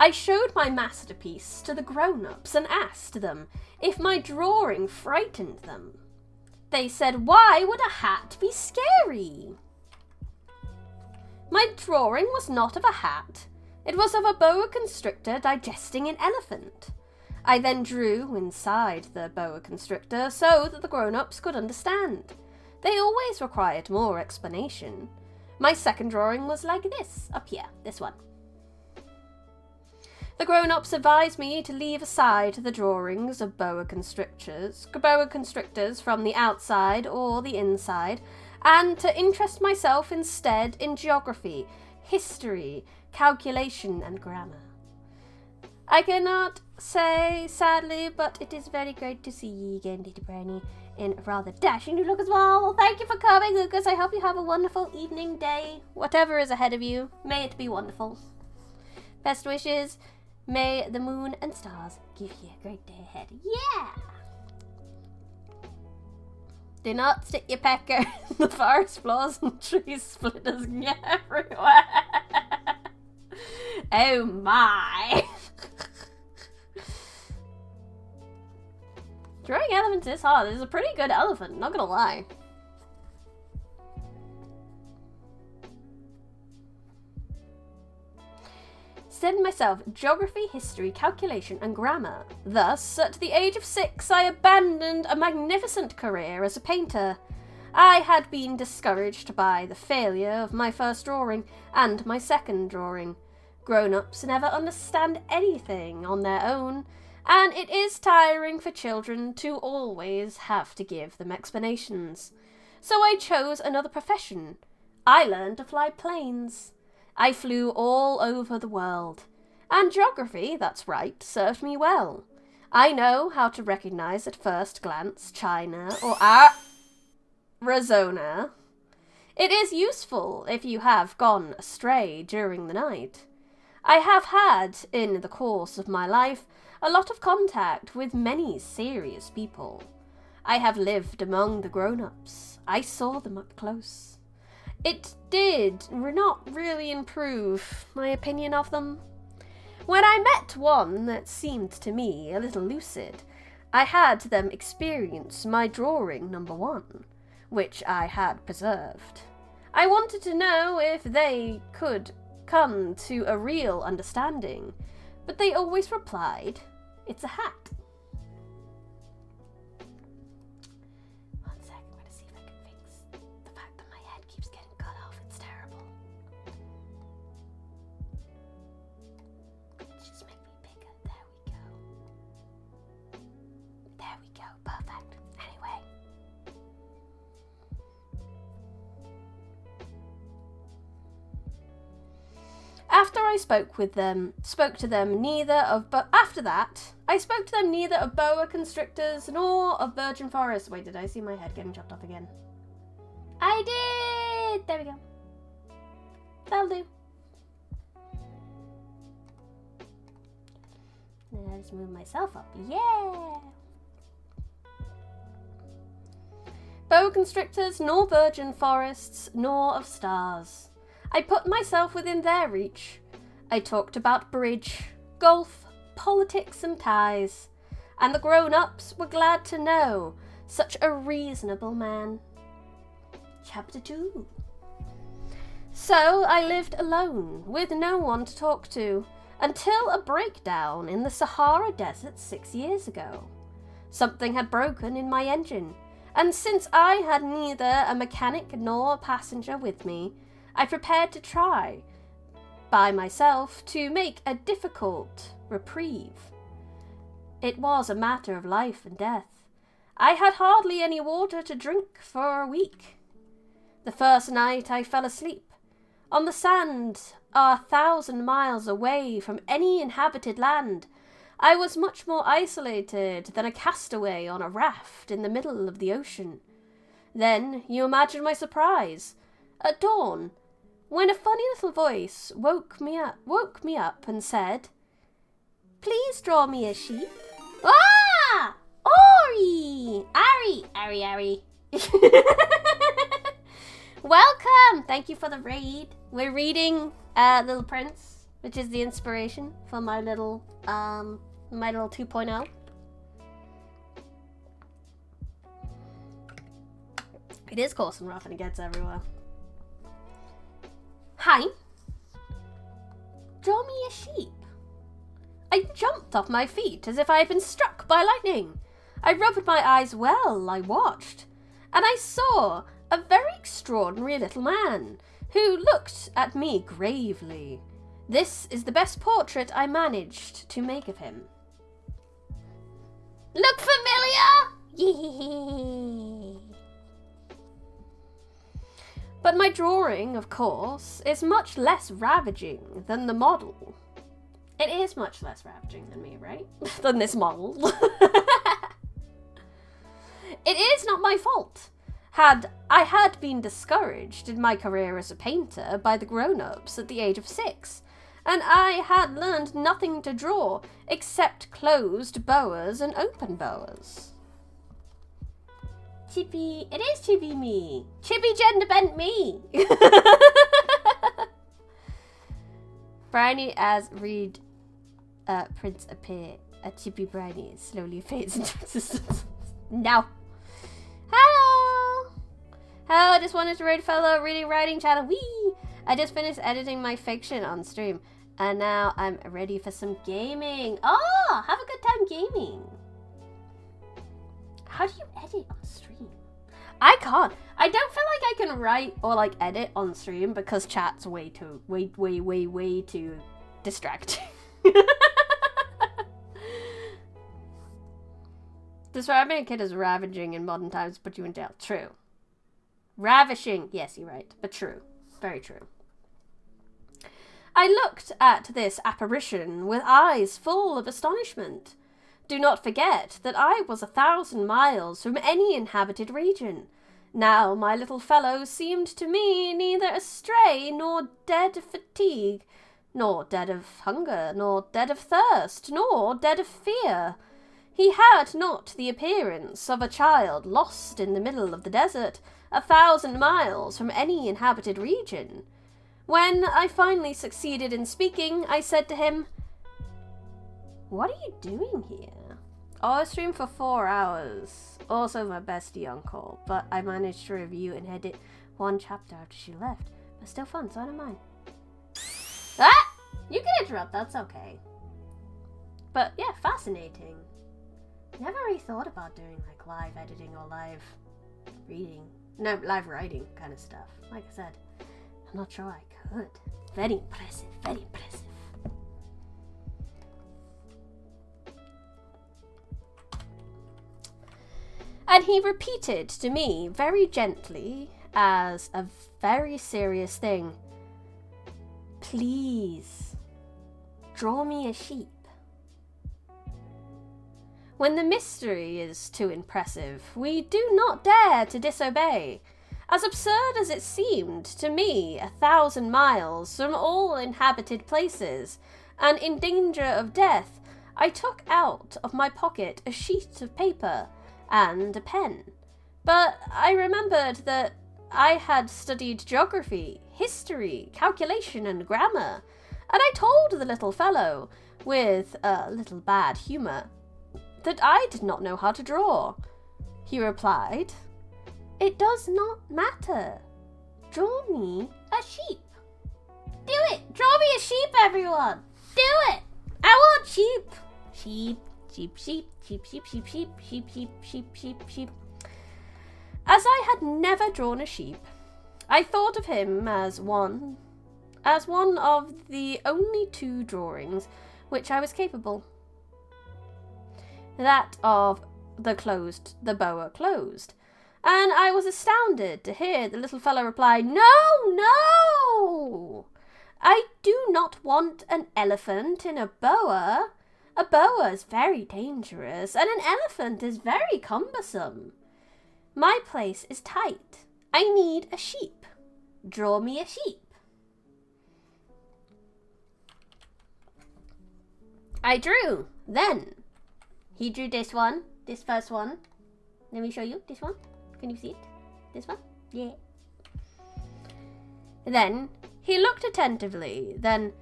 I showed my masterpiece to the grown-ups and asked them if my drawing frightened them. They said, why would a hat be scary? My drawing was not of a hat. It was of a boa constrictor digesting an elephant. I then drew inside the boa constrictor so that the grown-ups could understand. They always required more explanation. My second drawing was like this, up here, this one. The grown-ups advised me to leave aside the drawings of boa constrictors from the outside or the inside, and to interest myself instead in geography, history, calculation, and grammar. I cannot say, sadly, but it is very great to see ye again, little brownie, in a rather dashing new look as well. Well, thank you for coming, Lucas. I hope you have a wonderful evening, day, whatever is ahead of you. May it be wonderful. Best wishes. May the moon and stars give you a great day ahead. Yeah! Do not stick your pecker in the forest floors and tree splitters can get everywhere. Oh my! Drawing elephants is hard. It's a pretty good elephant, not gonna lie. Studied myself geography, history, calculation, and grammar. Thus, at the age of 6, I abandoned a magnificent career as a painter. I had been discouraged by the failure of my first drawing and my second drawing. Grown-ups never understand anything on their own, and it is tiring for children to always have to give them explanations. So I chose another profession. I learned to fly planes. I flew all over the world. And geography, that's right, served me well. I know how to recognize at first glance China or Arizona. It is useful if you have gone astray during the night. I have had, in the course of my life, a lot of contact with many serious people. I have lived among the grown-ups. I saw them up close. It did not really improve my opinion of them. When I met one that seemed to me a little lucid, I had them experience my drawing number 1, which I had preserved. I wanted to know if they could come to a real understanding, but they always replied, "It's a hat." One sec, I'm going to see if I can fix the fact that my head keeps getting cut off. It's terrible. Let's just make me bigger. There we go. There we go. Perfect. Anyway. After I spoke to them neither of boa constrictors nor of virgin forest. Wait, did I see my head getting chopped off again? I did! There we go. That'll do. Then I just move myself up. Yeah! Boa constrictors, nor virgin forests, nor of stars. I put myself within their reach. I talked about bridge, golf, politics and ties, and the grown-ups were glad to know such a reasonable man. Chapter 2. So I lived alone, with no one to talk to, until a breakdown in the Sahara Desert 6 years ago. Something had broken in my engine, and since I had neither a mechanic nor a passenger with me, I prepared to try, by myself, to make a difficult reprieve. It was a matter of life and death. I had hardly any water to drink for a week. The first night I fell asleep, on the sand 1,000 miles away from any inhabited land. I was much more isolated than a castaway on a raft in the middle of the ocean. Then you imagine my surprise, at dawn, when a funny little voice woke me up and said, "Please draw me a sheep." Ah! Ori! Ari! Welcome! Thank you for the raid. We're reading Little Prince, which is the inspiration for my little 2.0. It is coarse and rough and it gets everywhere. Hi. Draw me a sheep. I jumped off my feet as if I had been struck by lightning. I rubbed my eyes well, I watched, and I saw a very extraordinary little man who looked at me gravely. This is the best portrait I managed to make of him. Look familiar? Yee. But my drawing, of course, is much less ravaging than the model. It is much less ravaging than me, right? Than this model. It is not my fault. I had been discouraged in my career as a painter by the grown-ups at the age of 6, and I had learned nothing to draw except closed boas and open boas. Chippy, it is Chippy me. Chippy gender bent me. Briny as Reed prints appear. A Chippy Briny slowly fades into existence. No. Hello. Hello, I just wanted to raid fellow reading writing channel. Wee. I just finished editing my fiction on stream, and now I'm ready for some gaming. Oh, have a good time gaming. How do you edit on stream? I can't. I don't feel like I can write or like edit on stream because chat's way too distracting. Describing a kid as ravaging in modern times put you in jail. True. Ravishing. Yes, you're right. But true. Very true. I looked at this apparition with eyes full of astonishment. Do not forget that I was 1,000 miles from any inhabited region. Now my little fellow seemed to me neither astray nor dead of fatigue, nor dead of hunger, nor dead of thirst, nor dead of fear. He had not the appearance of a child lost in the middle of the desert, 1,000 miles from any inhabited region. When I finally succeeded in speaking, I said to him, What are you doing here? Oh, I streamed for 4 hours. Also my bestie on call, but I managed to review and edit one chapter after she left. But still fun, so I don't mind. Ah! You can interrupt, that's okay. But yeah, fascinating. Never really thought about doing like live editing or live reading. No, live writing kind of stuff. Like I said, I'm not sure I could. Very impressive, very impressive. And he repeated to me very gently as a very serious thing, please, draw me a sheep. When the mystery is too impressive, we do not dare to disobey. As absurd as it seemed to me, 1,000 miles from all inhabited places, and in danger of death, I took out of my pocket a sheet of paper and a pen. But I remembered that I had studied geography, history, calculation, and grammar, and I told the little fellow, with a little bad humour, that I did not know how to draw. He replied, "It does not matter. Draw me a sheep." Do it! Draw me a sheep, everyone! Do it! I want sheep! Sheep, sheep, sheep, sheep, sheep, sheep, sheep, sheep, sheep, sheep, sheep, sheep. As I had never drawn a sheep, I thought of him as one of the only 2 drawings which I was capable. That of the boa closed, and I was astounded to hear the little fellow reply, "No, no! I do not want an elephant in a boa. A boa is very dangerous, and an elephant is very cumbersome. My place is tight. I need a sheep. Draw me a sheep." I drew. Then he drew this one, this first one. Let me show you this one. Can you see it? This one? Yeah. Then he looked attentively. Then,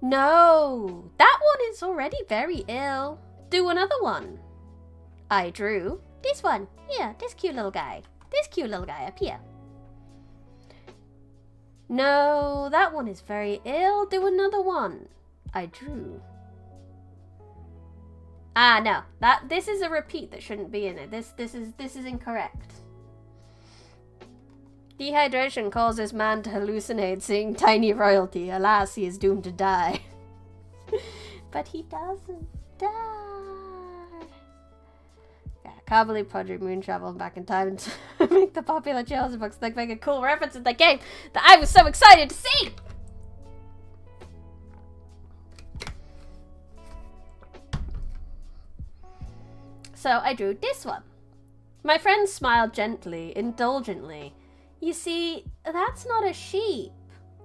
"No, that one is already very ill. Do another one." I drew this one. Here, this cute little guy. This cute little guy up here. "No, that one is very ill. Do another one." I drew. Ah, no. This is a repeat that shouldn't be in it. This is incorrect. Dehydration causes man to hallucinate seeing tiny royalty. Alas, he is doomed to die. But he doesn't die. Yeah, I can't believe Project Moon traveled back in time to make the popular children's books like make a cool reference in the game that I was so excited to see! So I drew this one. My friend smiled gently, indulgently. "You see, that's not a sheep.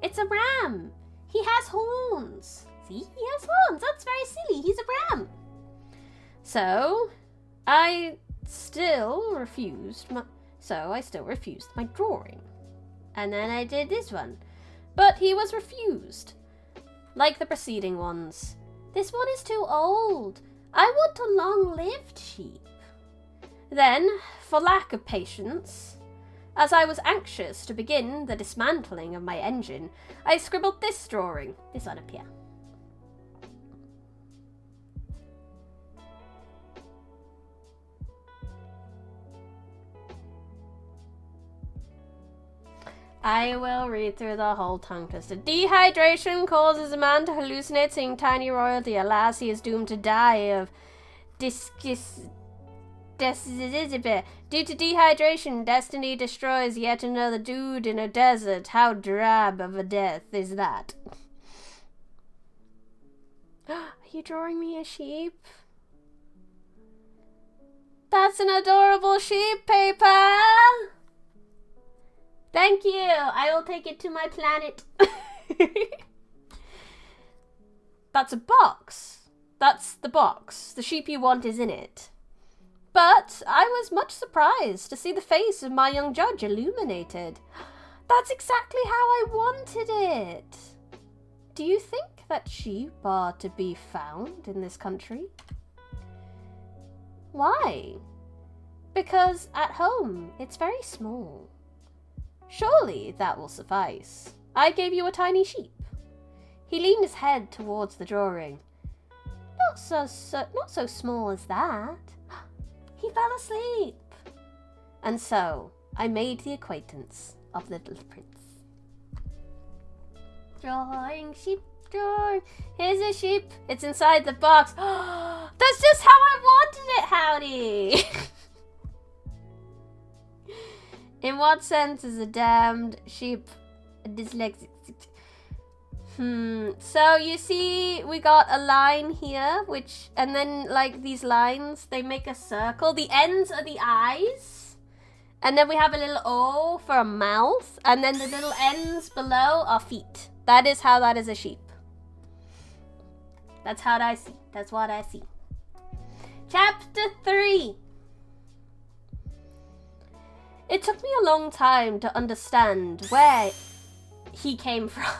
It's a ram. He has horns. See, he has horns. That's very silly. He's a ram." So I still refused my drawing. And then I did this one. But he was refused. Like the preceding ones. "This one is too old. I want a long-lived sheep." Then, for lack of patience, as I was anxious to begin the dismantling of my engine, I scribbled this drawing, this one up here. I will read through the whole tongue twister. "Dehydration causes a man to hallucinate seeing tiny royalty. Alas, he is doomed to die of due to dehydration, destiny destroys yet another dude in a desert. How drab of a death is that?" Are you drawing me a sheep? That's an adorable sheep paper! Thank you! I will take it to my planet. That's a box. That's the box. The sheep you want is in it. But I was much surprised to see the face of my young judge illuminated. That's exactly how I wanted it. Do you think that sheep are to be found in this country? Why? Because at home it's very small. Surely that will suffice. I gave you a tiny sheep. He leaned his head towards the drawing. Not so small as that. He fell asleep. And so I made the acquaintance of the little prince. Drawing, sheep, drawing. Here's a sheep. It's inside the box. That's just how I wanted it, Howdy. In what sense is a damned sheep dyslexic? So you see, we got a line here, and then like these lines, they make a circle. The ends are the eyes. And then we have a little O for a mouth. And then the little ends below are feet. That is how that is a sheep. That's how I see. That's what I see. Chapter 3. It took me a long time to understand where he came from.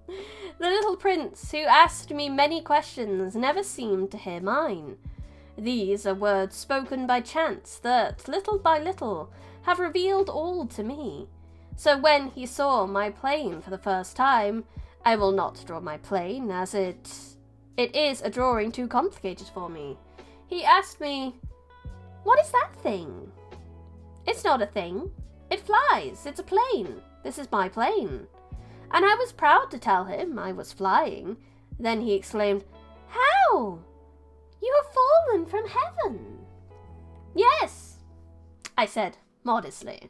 The little prince, who asked me many questions, never seemed to hear mine. These are words spoken by chance that, little by little, have revealed all to me. So when he saw my plane for the first time, I will not draw my plane, as it is a drawing too complicated for me. He asked me, "What is that thing?" "It's not a thing. It flies. It's a plane. This is my plane." And I was proud to tell him I was flying. Then he exclaimed, "How? You have fallen from heaven." "Yes," I said modestly.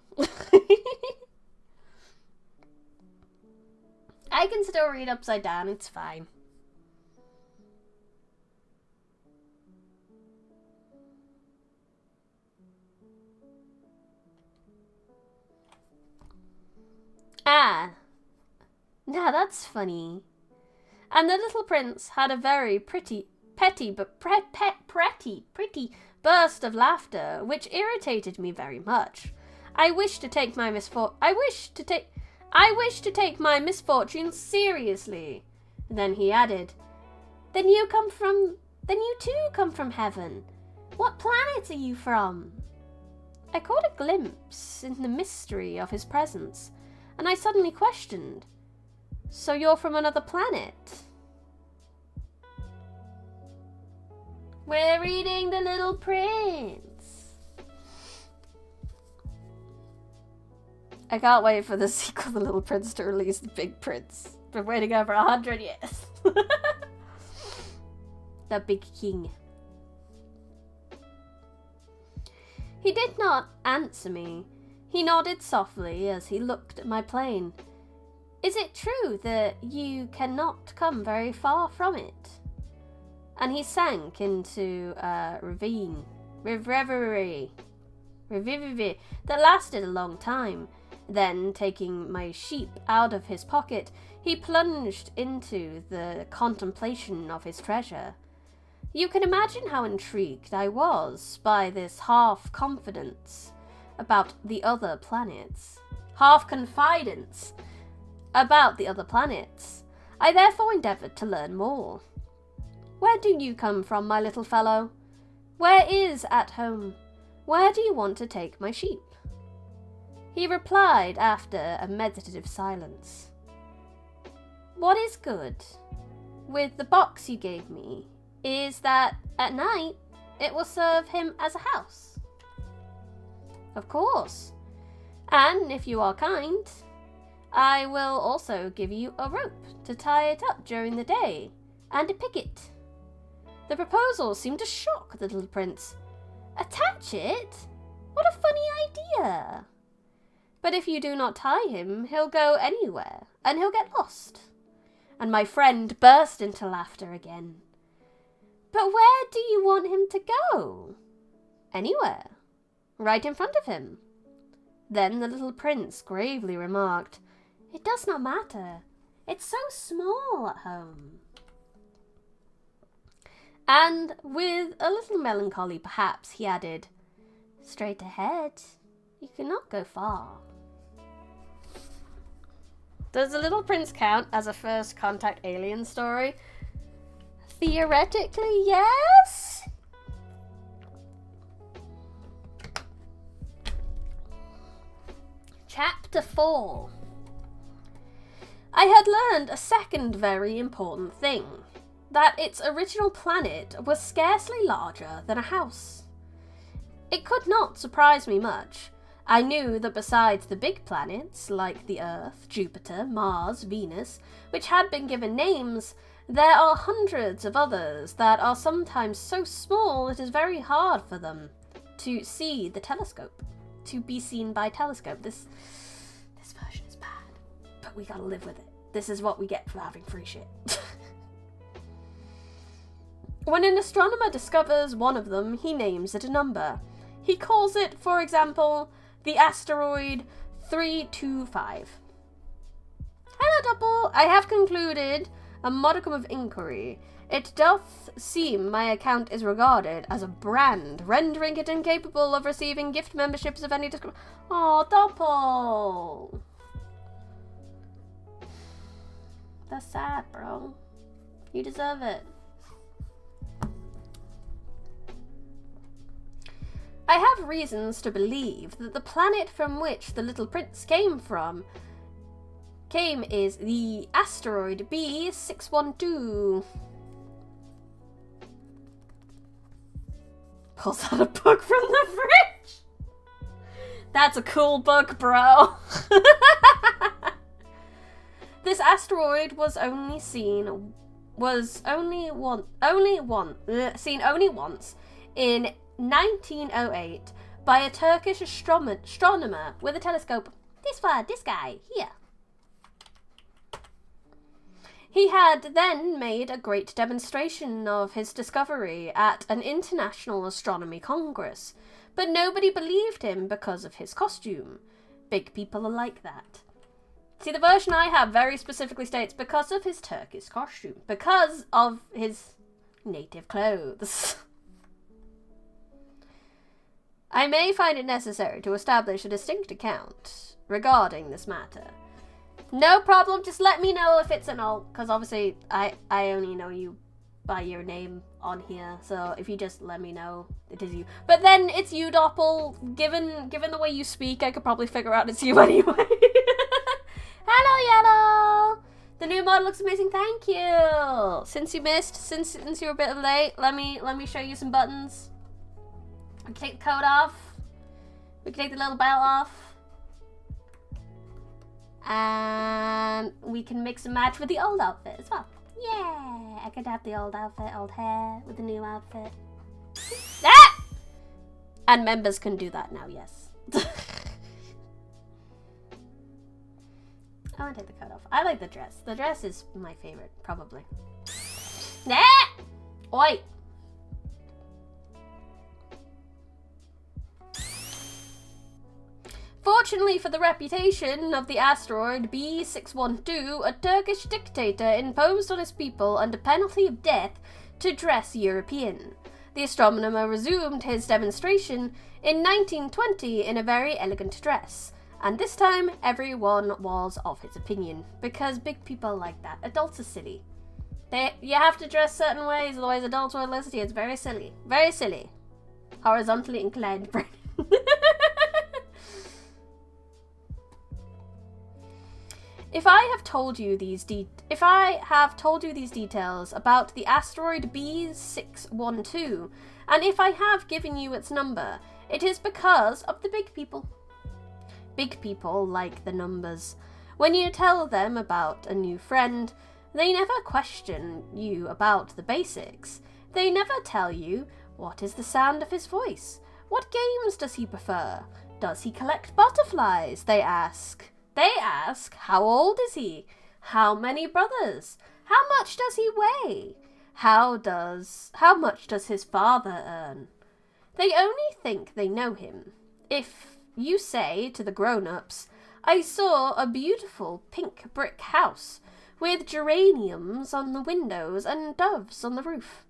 I can still read upside down, it's fine. Ah, now that's funny. And the little prince had a very pretty burst of laughter, which irritated me very much. I wish to take my misfortune seriously. Then he added, Then you too come from heaven. What planet are you from?" I caught a glimpse in the mystery of his presence, and I suddenly questioned, "So you're from another planet?" We're reading The Little Prince. I can't wait for the sequel, The Little Prince, to release The Big Prince. Been waiting over 100 years. The Big King. He did not answer me. He nodded softly as he looked at my plane. "Is it true that you cannot come very far from it?" And he sank into a reverie that lasted a long time. Then, taking my sheep out of his pocket, he plunged into the contemplation of his treasure. You can imagine how intrigued I was by this half-confidence about the other planets. Half-confidence about the other planets. I therefore endeavoured to learn more. "Where do you come from, my little fellow? Where is at home? Where do you want to take my sheep?" He replied after a meditative silence. "What is good with the box you gave me is that at night it will serve him as a house." "Of course. And if you are kind, I will also give you a rope to tie it up during the day and a picket." The proposal seemed to shock the little prince. "Attach it? What a funny idea! But if you do not tie him, he'll go anywhere, and he'll get lost." And my friend burst into laughter again. "But where do you want him to go?" "Anywhere. Right in front of him." Then the little prince gravely remarked, "It does not matter. It's so small at home." And with a little melancholy perhaps, he added, "Straight ahead. You cannot go far." Does The Little Prince count as a first contact alien story? Theoretically, yes? Chapter 4. I had learned a second very important thing. That its original planet was scarcely larger than a house. It could not surprise me much. I knew that besides the big planets, like the Earth, Jupiter, Mars, Venus, which had been given names, there are hundreds of others that are sometimes so small it is very hard for them to see the telescope, to be seen by telescope. This version is bad, but we gotta live with it. This is what we get for having free shit. When an astronomer discovers one of them, he names it a number. He calls it, for example, the asteroid 325. Hello, Double. I have concluded a modicum of inquiry. It doth seem my account is regarded as a brand, rendering it incapable of receiving gift memberships of any description. Oh, Double. That's sad, bro. You deserve it. I have reasons to believe that the planet from which the little prince came is the asteroid B612. Pulls out a book from the fridge. That's a cool book, bro. This asteroid was seen only once in 1908 by a Turkish astronomer with a telescope. This guy here. He had then made a great demonstration of his discovery at an international astronomy congress, but nobody believed him because of his costume. Big people are like that. See, the version I have very specifically states because of his Turkish costume, because of his native clothes. I may find it necessary to establish a distinct account regarding this matter. No problem, just let me know if it's an alt, because obviously I only know you by your name on here, so if you just let me know it is you. But then it's you, Doppel. Given the way you speak, I could probably figure out it's you anyway. Hello, Yellow! The new model looks amazing, thank you! Since you were a bit late, let me show you some buttons. We can take the coat off. We can take the little belt off. And we can mix and match with the old outfit as well. Yeah, I could have the old outfit, old hair, with the new outfit. Ah! And members can do that now, yes. I want to take the coat off. I like the dress. The dress is my favorite, probably. Ah! Oi! Fortunately for the reputation of the asteroid B612, a Turkish dictator imposed on his people under penalty of death to dress European. The astronomer resumed his demonstration in 1920 in a very elegant dress, and this time everyone was of his opinion, because big people like that. Adults are silly. You have to dress certain ways, otherwise adults will listen to you. It's very silly. Very silly. Horizontally inclined brain. If I have told you these details about the asteroid B612, and if I have given you its number, it is because of the big people. Big people like the numbers. When you tell them about a new friend, they never question you about the basics. They never tell you what is the sound of his voice. What games does he prefer? Does he collect butterflies? They ask, how old is he? How many brothers? How much does he weigh? How much does his father earn? They only think they know him. If you say to the grown-ups, I saw a beautiful pink brick house with geraniums on the windows and doves on the roof,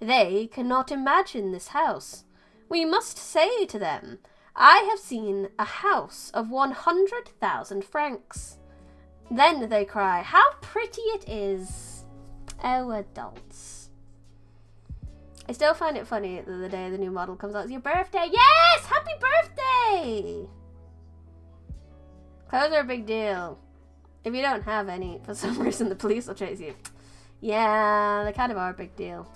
they cannot imagine this house. We must say to them, I have seen a house of 100,000 francs. Then they cry, how pretty it is. Oh, adults. I still find it funny that the day the new model comes out, it's your birthday. Yes! Happy birthday! Clothes are a big deal. If you don't have any, for some reason the police will chase you. Yeah, they kind of are a big deal.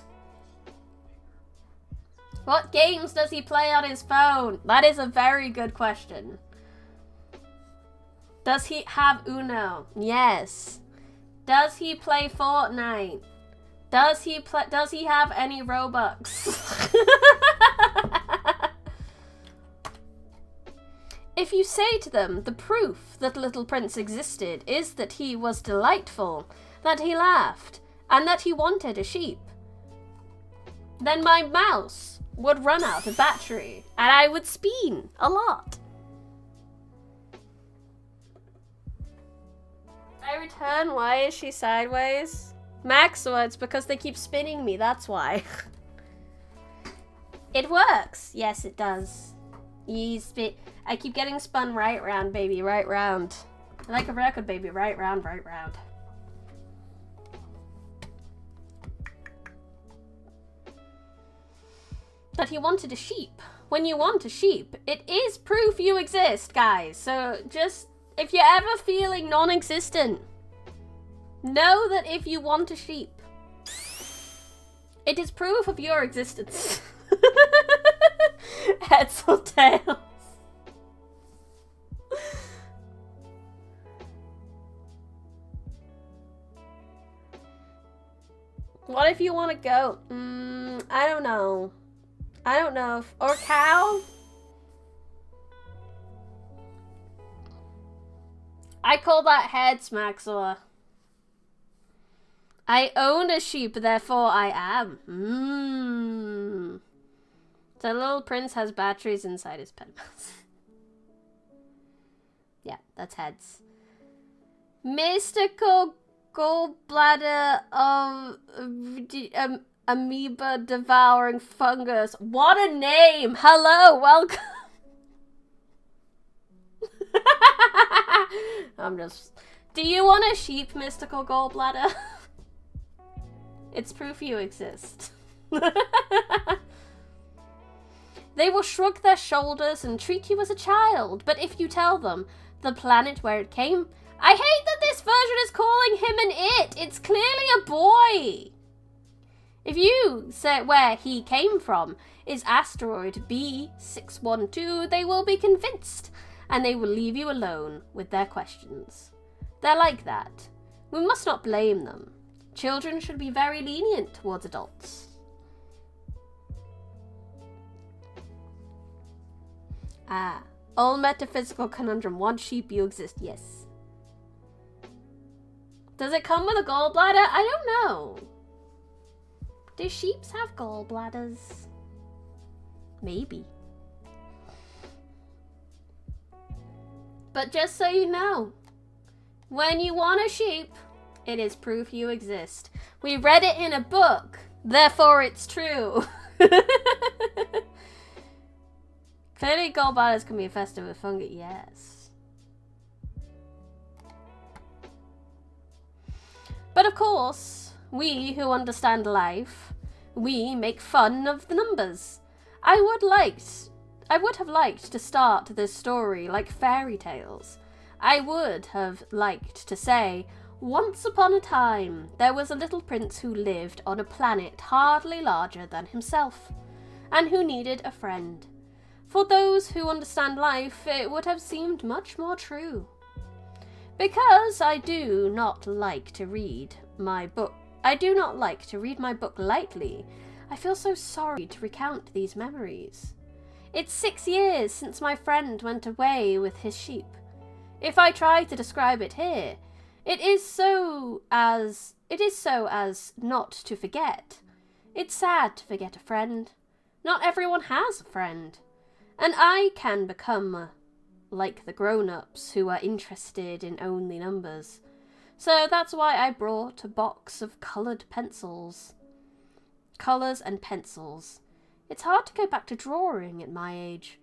What games does he play on his phone? That is a very good question. Does he have Uno? Yes. Does he play Fortnite? Does he have any Robux? If you say to them, the proof that Little Prince existed is that he was delightful, that he laughed, and that he wanted a sheep, then my mouse would run out of battery, and I would spin a lot. I return, why is she sideways? Maxwell, it's because they keep spinning me, that's why. It works. Yes, it does. I keep getting spun right round, baby, right round. Like a record, baby, right round, right round. That he wanted a sheep. When you want a sheep, it is proof you exist, guys. So just, if you're ever feeling non-existent, know that if you want a sheep, it is proof of your existence. Heads or tails. What if you want to go? I don't know. I don't know if, or cow? I call that heads, Maxwell. I own a sheep, therefore I am. The little prince has batteries inside his pen mouse. Yeah, that's heads. Mystical gallbladder of amoeba devouring fungus. What a name! Hello, welcome. I'm just. Do you want a sheep, mystical gallbladder? It's proof you exist. They will shrug their shoulders and treat you as a child, but if you tell them the planet where it came, I hate that this version is calling him an it. It's clearly a boy. If you say where he came from is asteroid B612, they will be convinced, and they will leave you alone with their questions. They're like that. We must not blame them. Children should be very lenient towards adults. Ah, all metaphysical conundrum. One sheep, you exist. Yes. Does it come with a gallbladder? I don't know. Do sheeps have gallbladders? Maybe. But just so you know, when you want a sheep, it is proof you exist. We read it in a book, therefore it's true. Clearly gallbladders can be infested with fungus, yes. But of course, we who understand life, we make fun of the numbers. I would have liked to start this story like fairy tales. I would have liked to say, once upon a time, there was a little prince who lived on a planet hardly larger than himself, and who needed a friend. For those who understand life, it would have seemed much more true. Because I do not like to read my book lightly, I feel so sorry to recount these memories. It's 6 years since my friend went away with his sheep. If I try to describe it here, it is so as not to forget. It's sad to forget a friend. Not everyone has a friend. And I can become like the grown-ups who are interested in only numbers. So that's why I brought a box of coloured pencils. Colours and pencils. It's hard to go back to drawing at my age.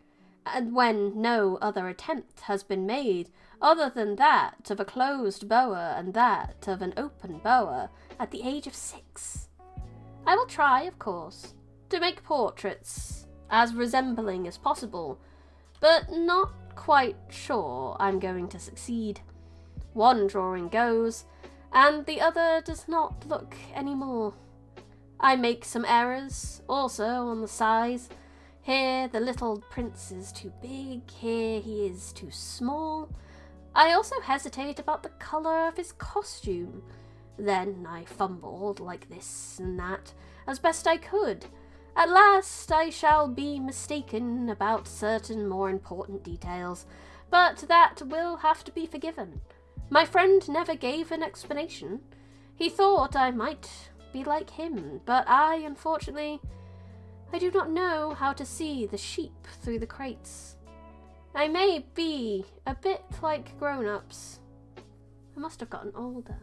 and when no other attempt has been made other than that of a closed boa and that of an open boa at the age of 6. I will try, of course, to make portraits as resembling as possible, but not quite sure I'm going to succeed. One drawing goes, and the other does not look anymore. I make some errors, also on the size. Here the little prince is too big, here he is too small. I also hesitate about the colour of his costume. Then I fumbled like this and that, as best I could. At last I shall be mistaken about certain more important details, but that will have to be forgiven. My friend never gave an explanation. He thought I might be like him, but unfortunately, I do not know how to see the sheep through the crates. I may be a bit like grown-ups. I must have gotten older.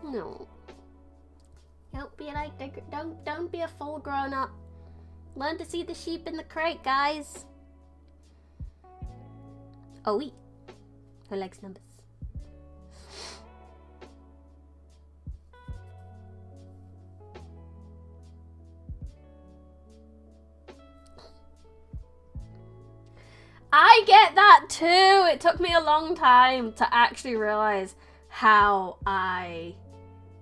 No. Don't be like don't be a full grown-up. Learn to see the sheep in the crate, guys. Oh wait. Her legs numbers. I get that too. It took me a long time to actually realize how I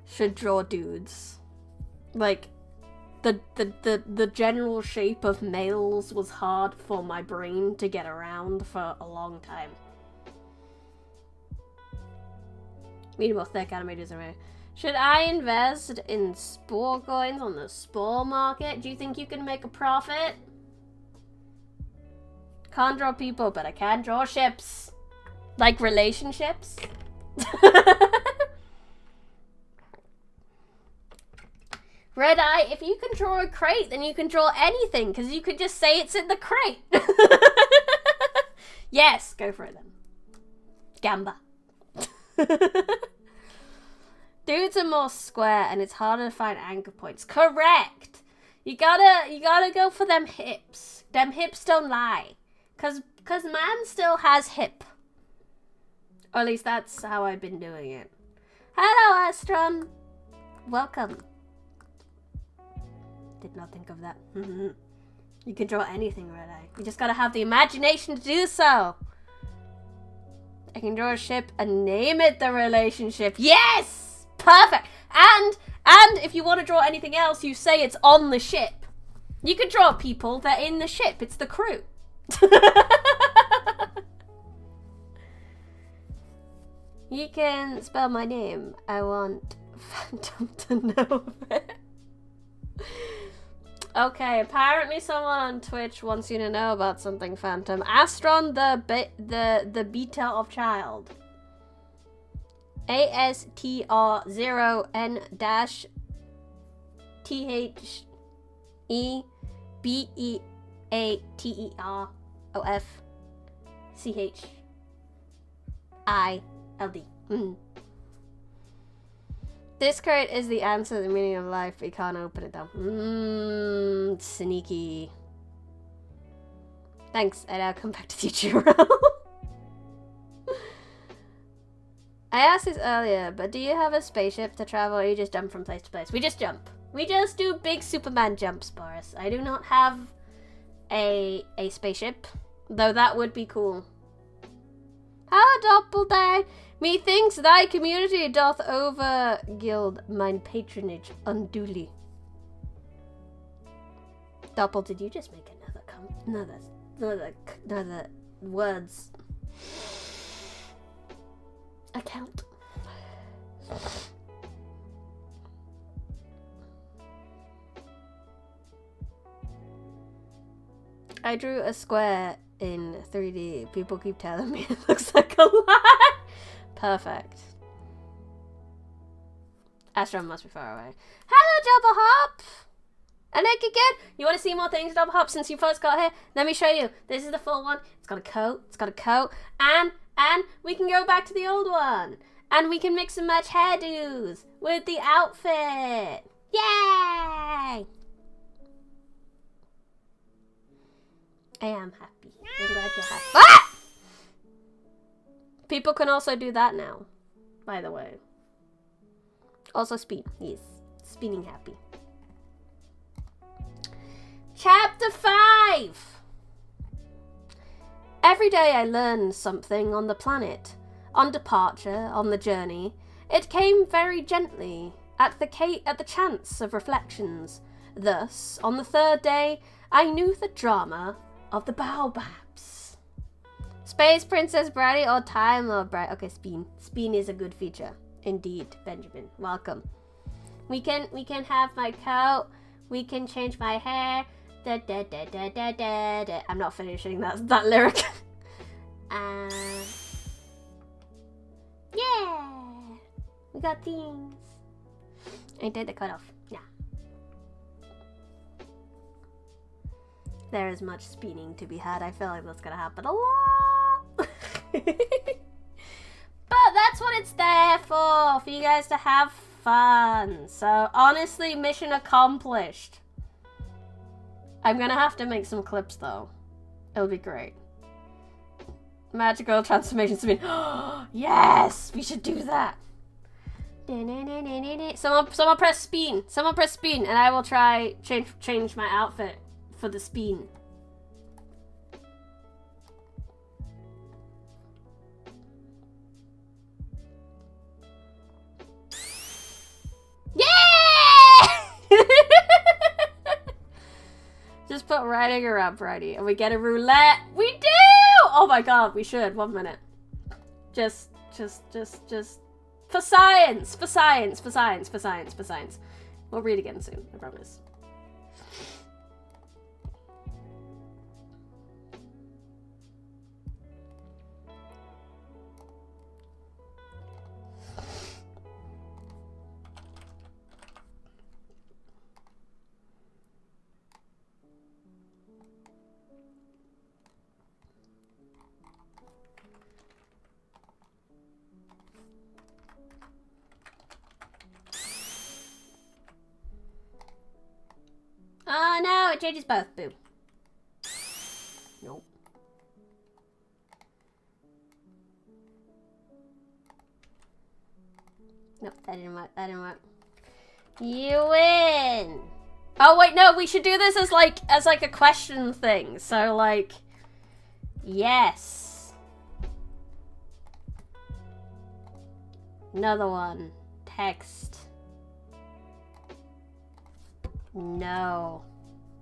should draw dudes. Like, the general shape of males was hard for my brain to get around for a long time. Meanwhile, thick animators are right. Should I invest in spore coins on the spore market? Do you think you can make a profit? Can't draw people, but I can draw ships. Like relationships. Red Eye, if you can draw a crate, then you can draw anything, because you could just say it's in the crate. Yes, go for it then. Gamba. Dudes are more square, and it's harder to find anchor points. Correct. You gotta go for them hips. Them hips don't lie. Cause man still has hip. Or at least that's how I've been doing it. Hello, Astron. Welcome. Did not think of that. You can draw anything, Red Eye. You just gotta have the imagination to do so. I can draw a ship and name it the relationship. Yes! Perfect. And if you want to draw anything else, you say it's on the ship. You can draw people, they're in the ship. It's the crew. You can spell my name. I want Phantom to know it. Okay, apparently someone on Twitch wants you to know about something, Phantom. Astron, the beta of child. ASTR0-THEBEATOFCHILD. This crate is the answer to the meaning of life. We can't open it though. Sneaky. Thanks, and I'll come back to teach you around. I asked this earlier, but do you have a spaceship to travel, or you just jump from place to place? We just jump. We just do big Superman jumps, Boris. I do not have a spaceship, though that would be cool. How Doppelday? Methinks thy community doth over gild mine patronage unduly. Doppel, did you just make another words account? I drew a square in 3D. People keep telling me it looks like a lie. Perfect. Astron must be far away. Hello, Double Hop! And again, you want to see more things, Double Hop, since you first got here? Let me show you. This is the full one. It's got a coat, and we can go back to the old one. And we can mix and match hairdos with the outfit. Yay! I am happy. I'm glad you're happy. Ah! People can also do that now, by the way. Also spin. Yes. Spinning happy. Chapter 5! Every day I learn something on the planet. On departure, on the journey, it came very gently, at the chance of reflections. Thus, on the third day, I knew the drama of the baobabs. Space Princess Brady or Time Lord Brady? Okay, Spin. Spin is a good feature. Indeed, Benjamin. Welcome. We can have my coat. We can change my hair. Da, da, da, da, da, da, da. I'm not finishing that lyric. Yeah! We got things. I did the cutoff. Yeah. There is much spinning to be had. I feel like that's gonna happen a lot. But that's what it's there for you guys to have fun. So honestly, mission accomplished. I'm gonna have to make some clips though. It'll be great. Magical transformation spin. Yes, we should do that. Someone press spin. Someone press spin, and I will try change my outfit for the spin. Yeah! Just put riding around Friday, and we get a roulette. We do! Oh my god, we should. 1 minute. Just for science, for science, for science, for science, for science. We'll read again soon, I promise. Oh no, it changes both. Boo. Nope. Nope, that didn't work. That didn't work. You win. Oh wait, no, we should do this as like a question thing. So like, yes. Another one. Text. No.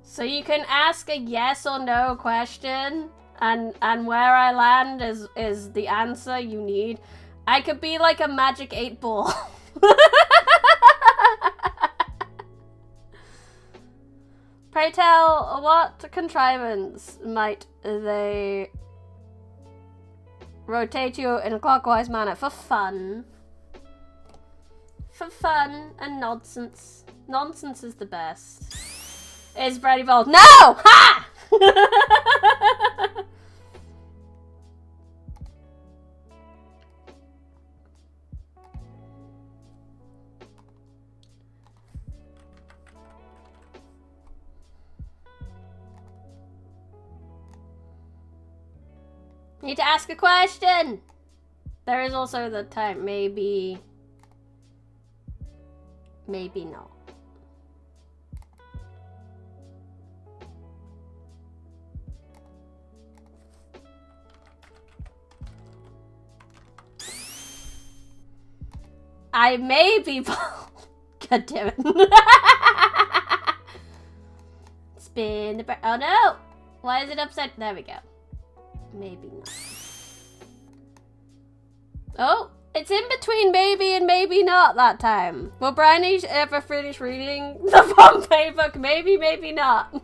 So you can ask a yes or no question, and where I land is the answer you need. I could be like a magic 8-ball. Pray tell, what contrivance might they rotate you in a clockwise manner for fun? For fun and nonsense. Nonsense is the best. Is Brady Bold? No! Ha! Need to ask a question. There is also the time. Maybe not. I may be bald. God damn it. Spin the oh no! Why is it upside? There we go. Maybe not. Oh, it's in between maybe and maybe not that time. Will Bryony ever finish reading the Pompeii book? Maybe, maybe not.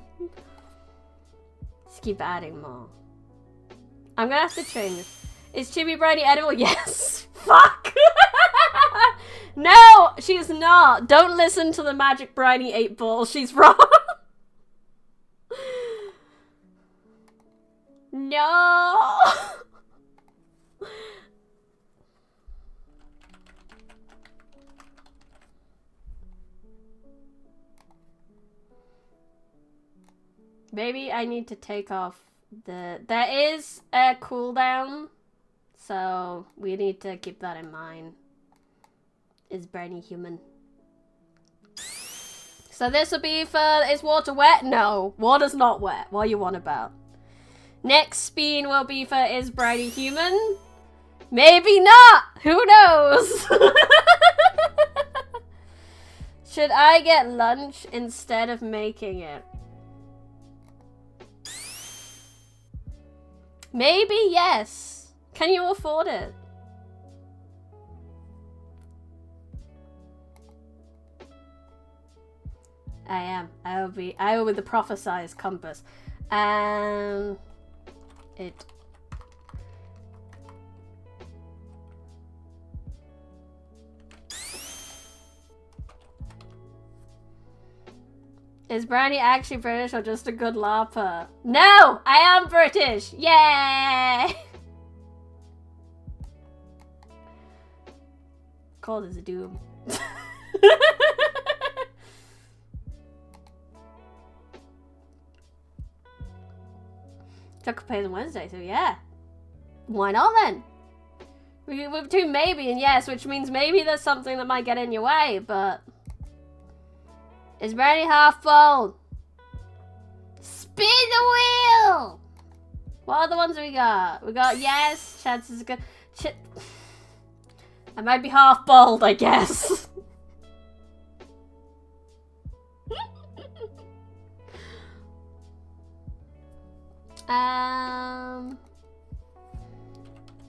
Just keep adding more. I'm gonna have to change. Is Chibi Bryony edible? Yes. Fuck! No, she's not. Don't listen to the Magic Bryony 8-ball. She's wrong. No. Maybe I need to take off There is a cooldown, so we need to keep that in mind. Is Briny human? So this will be for, is water wet? No, water's not wet. What are you on about? Next spin will be for, is Briny human? Maybe not! Who knows? Should I get lunch instead of making it? Maybe yes. Can you afford it? I am. I will be the prophesized compass. It. Is Briny actually British or just a good LARPer? No! I am British! Yay! Cold as a doom. Chuck pays on Wednesday, so yeah. Why not then? We're between maybe and yes, which means maybe there's something that might get in your way, but... Is Briny half full? Spin the wheel! What other ones we got? We got yes, chances are good. I might be half bald, I guess.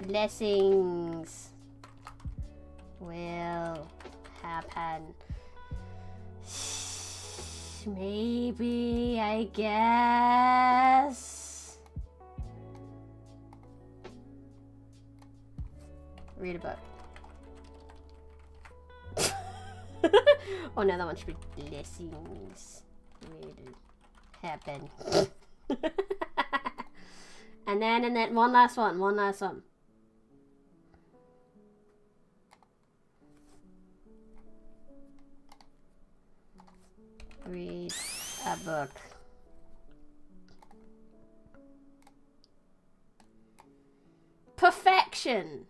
Blessings will happen. Maybe, I guess. Read a book. Oh no, that one should be blessings will happen. and then one last one. Read a book. Perfection.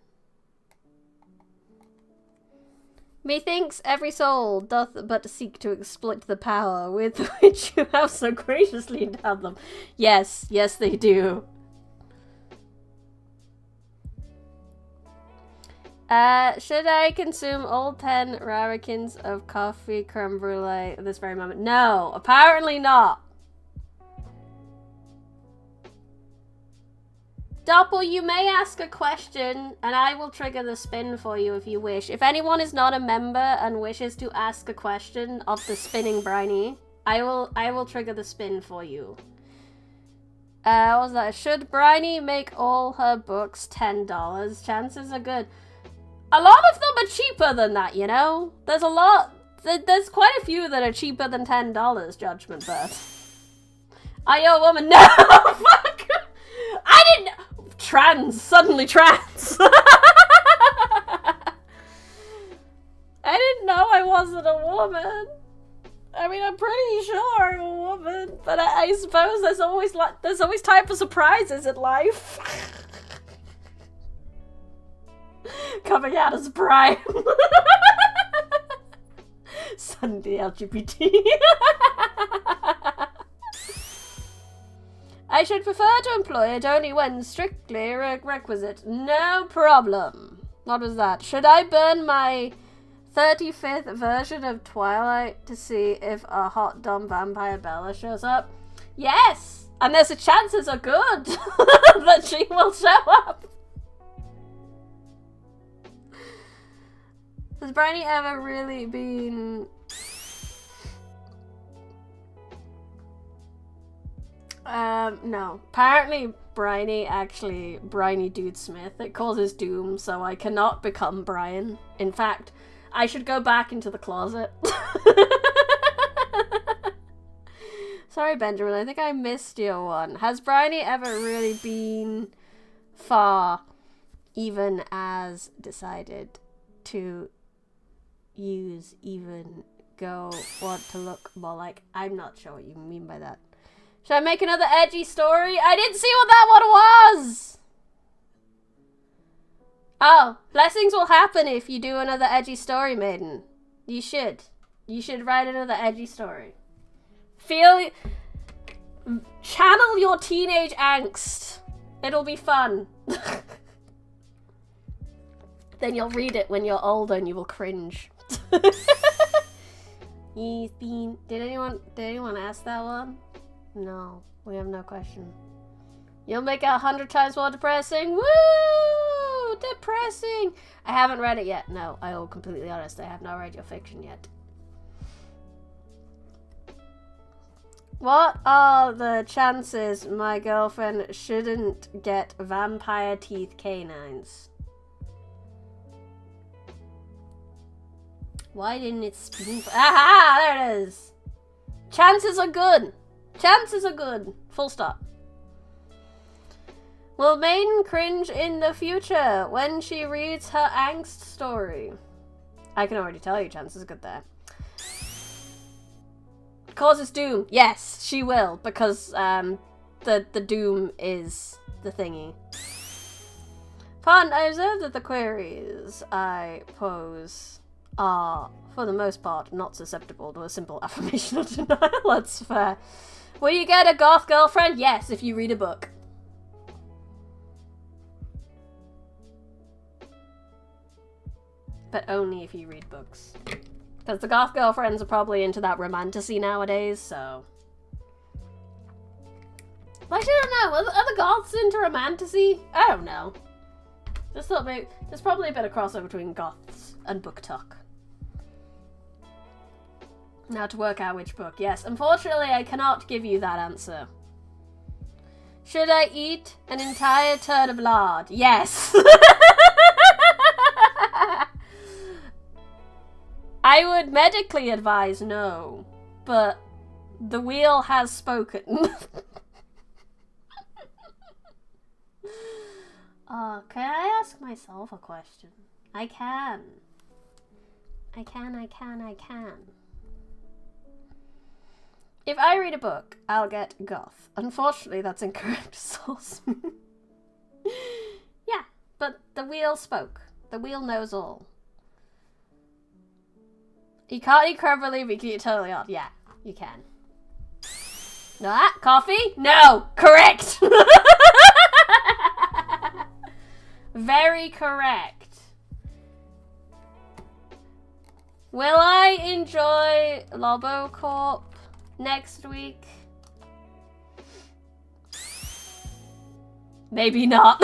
Methinks every soul doth but seek to exploit the power with which you have so graciously endowed them. Yes, yes they do. Should I consume all 10 ramekins of coffee creme brulee at this very moment? No, apparently not. Doppel, you may ask a question, and I will trigger the spin for you if you wish. If anyone is not a member and wishes to ask a question of the spinning Briny, I will trigger the spin for you. What was that? Should Briny make all her books $10? Chances are good. A lot of them are cheaper than that, you know? There's a lot... There's quite a few that are cheaper than $10, Judgment Bird. Are you a woman? No! Fuck! I didn't... Trans. Suddenly trans. I didn't know I wasn't a woman. I mean, I'm pretty sure I'm a woman. But I suppose there's always time for surprises in life. Coming out as Prime. Sunday LGBT. I should prefer to employ it only when strictly requisite. No problem. What was that? Should I burn my 35th version of Twilight to see if a hot dumb vampire Bella shows up? Yes! And there's a chances are good that she will show up. Has Briny ever really been... no. Apparently Briny Dude Smith. It causes doom, so I cannot become Brian. In fact, I should go back into the closet. Sorry, Benjamin, I think I missed your one. Has Briny ever really been far, even as decided to use even go want to look more like... I'm not sure what you mean by that. Should I make another edgy story? I didn't see what that one was! Oh, blessings will happen if you do another edgy story, Maiden. You should. You should write another edgy story. Channel your teenage angst. It'll be fun. Then you'll read it when you're older and you will cringe. He's been... Did anyone ask that one? No, we have no question. You'll make it 100 times more depressing. Woo! Depressing! I haven't read it yet. No, I will completely honest. I have not read your fiction yet. What are the chances my girlfriend shouldn't get vampire teeth canines? Why didn't it spin? Aha! There it is! Chances are good! Chances are good! Full stop. Will Maiden cringe in the future when she reads her angst story? I can already tell you chances are good there. Causes doom. Yes, she will, because the doom is the thingy. Pardon, I observe that the queries I pose are, for the most part, not susceptible to a simple affirmation or denial. That's fair. Will you get a goth girlfriend? Yes, if you read a book. But only if you read books. Because the goth girlfriends are probably into that romantasy nowadays, so... Actually, I don't know. Are the goths into romantasy? I don't know. Just thought maybe... There's probably a bit of crossover between goths and book talk. Now to work out which book. Yes, unfortunately I cannot give you that answer. Should I eat an entire turd of lard? Yes! I would medically advise no, but the wheel has spoken. Can I ask myself a question? I can. I can. If I read a book, I'll get goth. Unfortunately, that's incorrect source. Yeah, but the wheel spoke. The wheel knows all. You can't eat creme brulee, but you can eat totally odd. Yeah, you can. No, coffee? No! Correct! Very correct. Will I enjoy Lobo Corp next week? Maybe not.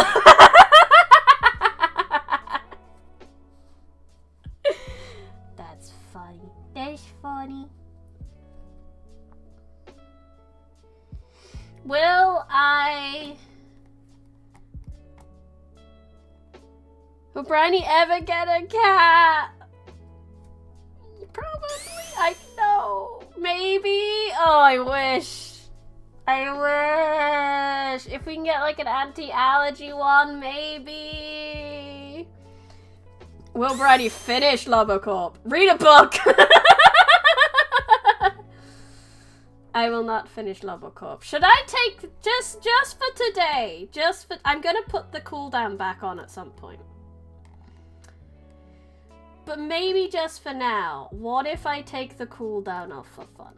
That's funny. That's funny. Will Bryony ever get a cat? Probably. I know. Maybe. Oh, I wish. If we can get like an anti-allergy one, maybe. Will Bryony finish Lobocorp? Read a book. I will not finish Lobocorp. Should I take just for today? I'm gonna put the cooldown back on at some point. But maybe just for now. What if I take the cooldown off for fun?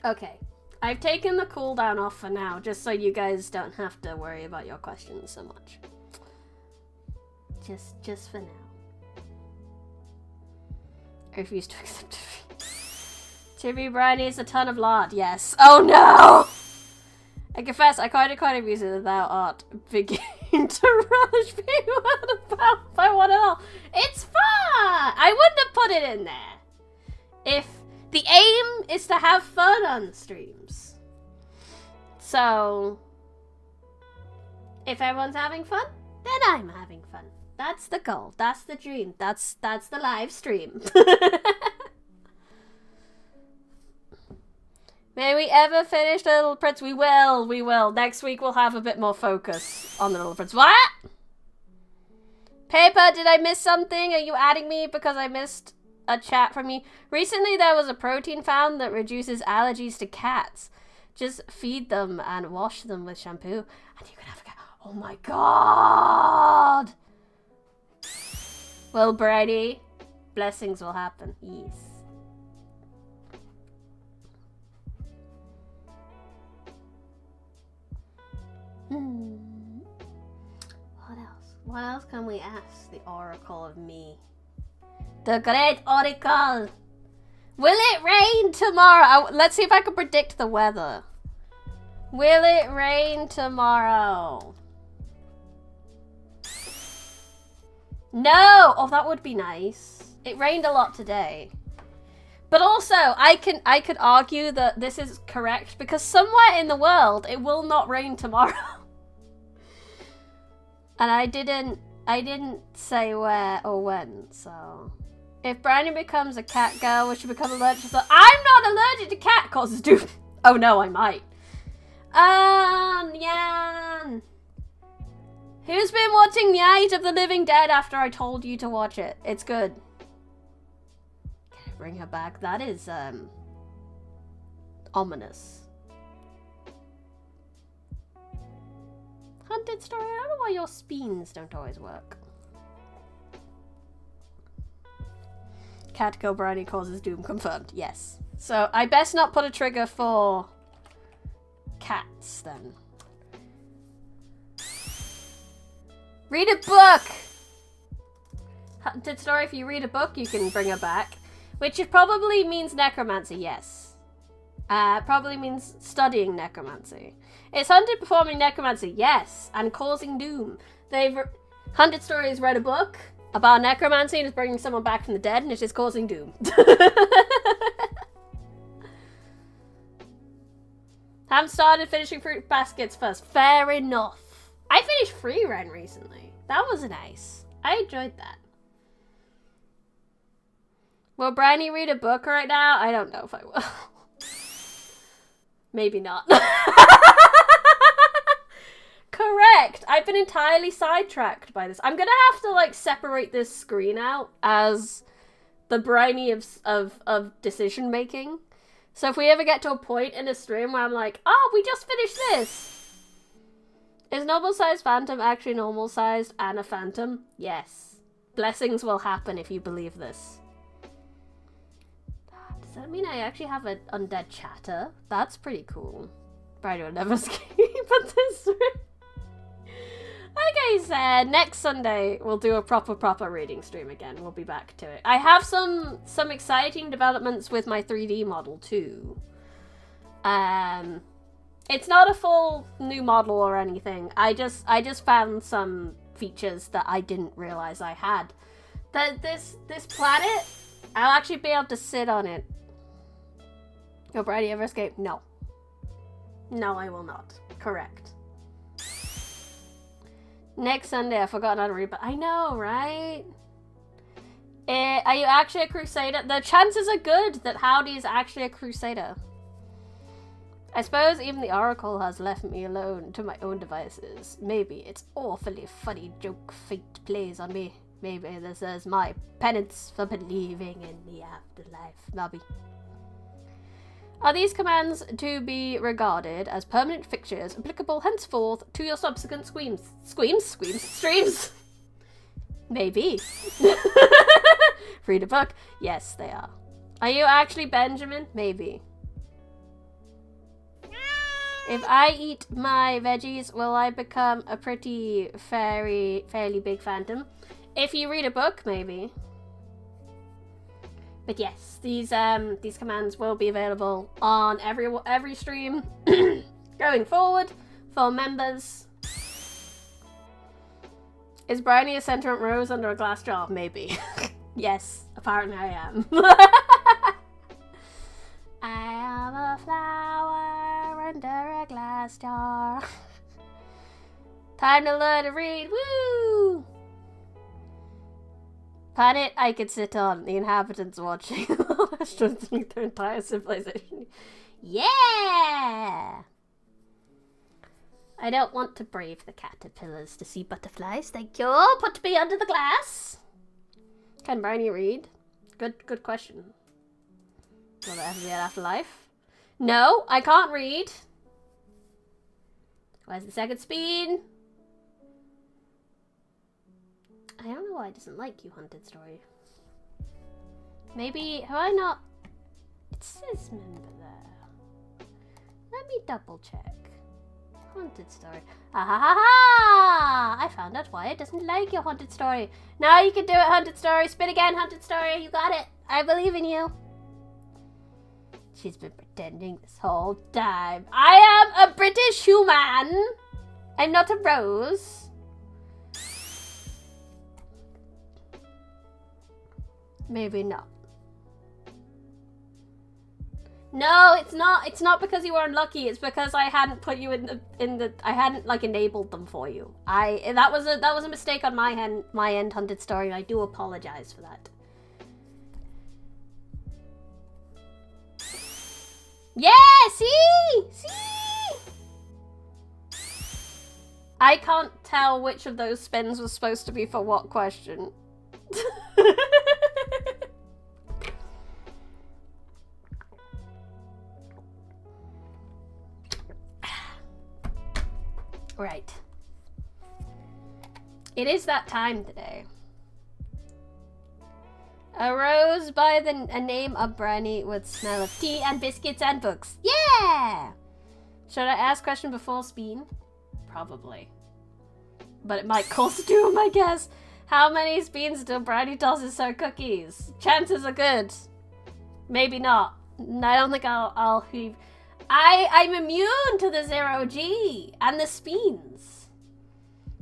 Okay. I've taken the cooldown off for now, just so you guys don't have to worry about your questions so much. Just for now. I refuse to accept defeat. Chippy Bryony is a ton of lard, yes. Oh no! I confess, I quite abuse it that thou art beginning to relish being about by one and all. It's fun! I wouldn't have put it in there. If the aim is to have fun on streams. So, if everyone's having fun, then I'm having fun. That's the goal. That's the dream. That's the live stream. May we ever finish The Little Prince? We will. Next week we'll have a bit more focus on The Little Prince. What? Paper, did I miss something? Are you adding me because I missed a chat from you? Recently there was a protein found that reduces allergies to cats. Just feed them and wash them with shampoo and you can have a cat. Oh my god! Well, Brady, blessings will happen. Yes. What else? What else can we ask the Oracle of me? The Great Oracle! Will it rain tomorrow? Let's see if I can predict the weather. Will it rain tomorrow? No! Oh, that would be nice. It rained a lot today. But also, I could argue that this is correct because somewhere in the world it will not rain tomorrow. And I didn't say where or when, so if Brownie becomes a cat girl, we should become allergic to I'm not allergic to cat causes doom. Oh no, I might. Yan. Who's been watching Night of the Living Dead after I told you to watch it? It's good. Can I bring her back? That is ominous. Hunted story. I don't know why your spines don't always work. Cat girl Brownie causes doom confirmed. Yes. So I best not put a trigger for cats then. Read a book! Hunted story, if you read a book, you can bring her back. Which probably means necromancy, yes. Probably means studying necromancy. Is Hunted performing necromancy? Yes. And causing doom. Hunted story has read a book about necromancy and is bringing someone back from the dead and it is causing doom. Haven't started finishing fruit baskets first. Fair enough. I finished Free Run recently. That was nice. I enjoyed that. Will Brownie read a book right now? I don't know if I will. Maybe not. Correct. I've been entirely sidetracked by this. I'm gonna have to like separate this screen out as the Brownie of decision making. So if we ever get to a point in a stream where I'm like, oh, we just finished this. Is normal-sized phantom actually normal-sized and a phantom? Yes. Blessings will happen if you believe this. Does that mean I actually have an undead chatter? That's pretty cool. Brady will never escape at this rate. Like I said, next Sunday we'll do a proper reading stream again. We'll be back to it. I have some exciting developments with my 3D model too. It's not a full new model or anything. I just found some features that I didn't realize I had. This planet, I'll actually be able to sit on it. Will Brady ever escape? No. No, I will not. Correct. Next Sunday, I forgot how to read, but I know, right? Are you actually a crusader? The chances are good that Howdy is actually a crusader. I suppose even the Oracle has left me alone to my own devices. Maybe it's awfully funny joke fate plays on me. Maybe this is my penance for believing in the afterlife. Maybe. Are these commands to be regarded as permanent fixtures applicable henceforth to your subsequent streams? Maybe. Read a book? Yes, they are. Are you actually Benjamin? Maybe. If I eat my veggies, will I become a fairly big phantom? If you read a book, maybe. But yes, these commands will be available on every stream going forward for members. Is Brownie a sentient rose under a glass jar? Maybe. Yes, apparently I am. I am a flower under a glass jar. Time to learn to read. Woo! Planet I could sit on, the inhabitants watching. Strengthening their entire civilization. Yeah! I don't want to brave the caterpillars to see butterflies. Thank you. Put me under the glass. Can Briny read? Good question. Will there ever be an afterlife? No, I can't read. Where's the second speed? I don't know why it doesn't like you, Haunted Story. Maybe, have I not? It says member there. Let me double check. Haunted Story. Ah ha ha ha! I found out why it doesn't like your Haunted Story. Now you can do it, Haunted Story. Spin again, Haunted Story. You got it. I believe in you. She's been pretending this whole time. I am a British human. I'm not a rose. Maybe not. No, it's not. It's not because you were unlucky. It's because I hadn't put you in the. I hadn't like enabled them for you. That was a mistake on my end, Haunted Story. I do apologize for that. Yeah, see? I can't tell which of those spins was supposed to be for what question. Right. It is that time today. A rose by a name of Briny would smell of tea and biscuits and books. Yeah! Should I ask question before spin? Probably. But it might cost doom, I guess. How many spins do Briny tosses her cookies? Chances are good. Maybe not. I don't think I'll heave. I'm immune to the 0G and the spins.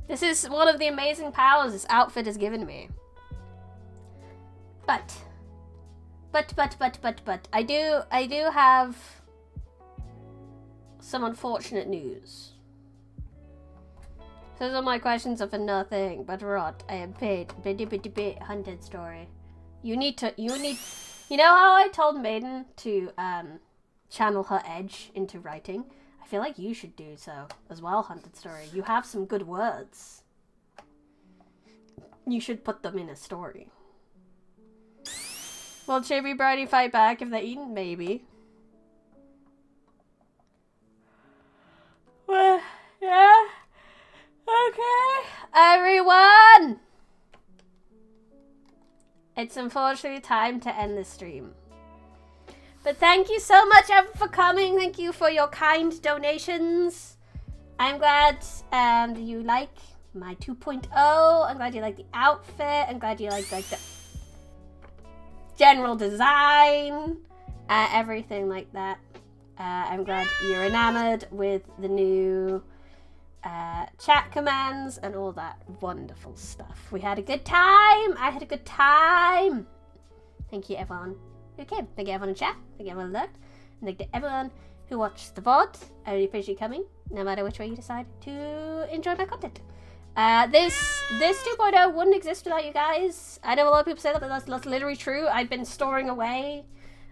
This is one of the amazing powers this outfit has given me. But I do have some unfortunate news. Those are my questions are for nothing but rot. I am paid. Haunted Story. You know how I told Maiden to channel her edge into writing? I feel like you should do so as well, Haunted Story. You have some good words. You should put them in a story. Will Chibi Briny fight back if they're eaten? Maybe. Well, yeah. Okay. Everyone! It's unfortunately time to end the stream. But thank you so much for coming. Thank you for your kind donations. I'm glad you like my 2.0. I'm glad you like the outfit. I'm glad you like the general design. Everything like that. I'm glad you're enamored with the new chat commands and all that wonderful stuff. We had a good time. I had a good time. Thank you, everyone who came. Thank you, everyone in chat. Thank you, everyone who looked. And thank you to everyone who watched the VOD. I really appreciate you coming, no matter which way you decide to enjoy my content. This 2.0 wouldn't exist without you guys. I know a lot of people say that, but that's literally true. I've been storing away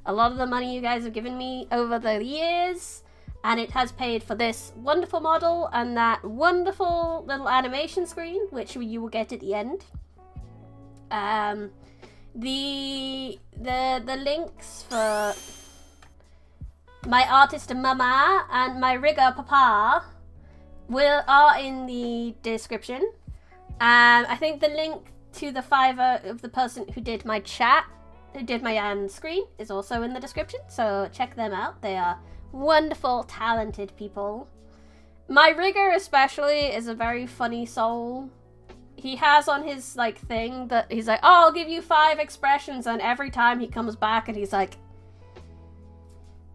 a lot of the money you guys have given me over the years, and it has paid for this wonderful model and that wonderful little animation screen, which you will get at the end. The links for my artist mama and my rigger papa are in the description. I think the link to the Fiverr of the person who did my chat, who did my screen, is also in the description, so check them out. They are wonderful, talented people. My rigger especially is a very funny soul. He has on his thing that he's like, oh, I'll give you 5 expressions, and every time he comes back and he's like,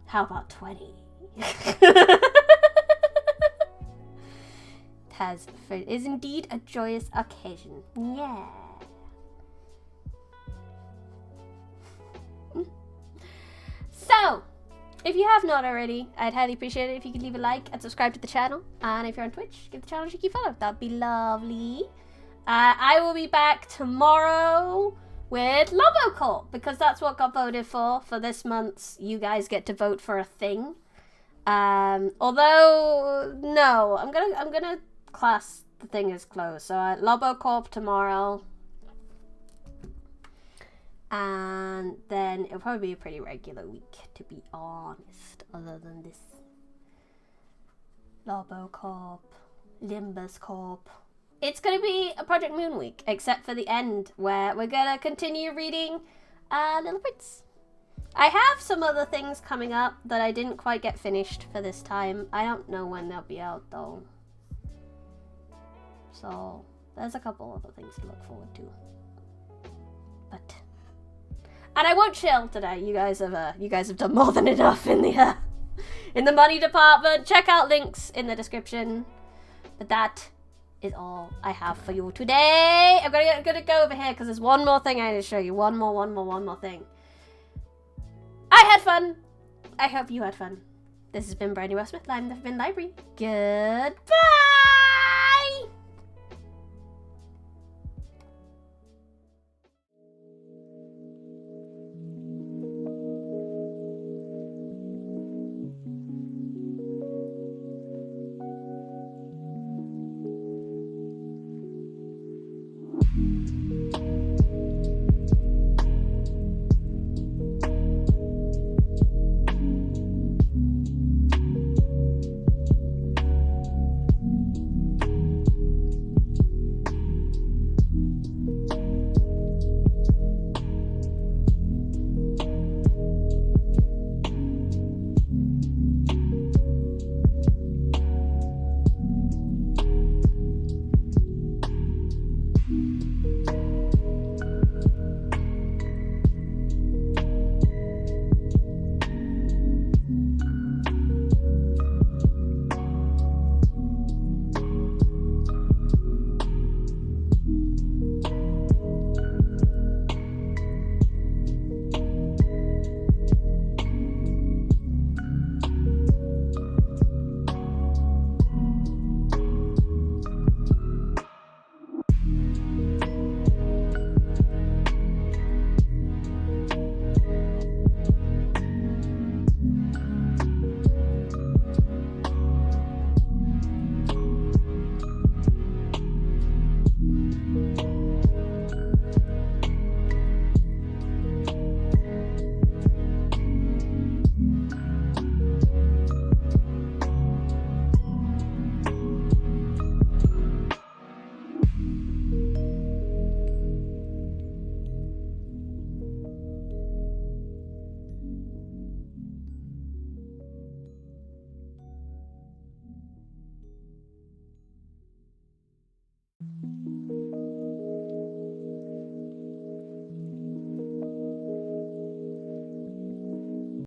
how about 20? It is indeed a joyous occasion. Yeah. So, if you have not already, I'd highly appreciate it if you could leave a like and subscribe to the channel. And if you're on Twitch, give the channel a cheeky follow. That'd be lovely. I will be back tomorrow with Lobocall, because that's what got voted for this month's You Guys Get to Vote for a Thing. Although no, I'm gonna class the thing as closed. So Lobo Corp tomorrow, and then it'll probably be a pretty regular week, to be honest. Other than this, Lobo Corp, Limbus Corp. It's gonna be a Project Moon week, except for the end where we're gonna continue reading Little Prince. I have some other things coming up that I didn't quite get finished for this time. I don't know when they'll be out though. So there's a couple other things to look forward to. And I won't chill today. You guys have done more than enough in the money department. Check out links in the description. But that is all I have for you today. I'm gonna go over here because there's one more thing I need to show you. One more thing. I had fun. I hope you had fun. This has been Brandy Westmith. I'm the Forbidden Library. Goodbye.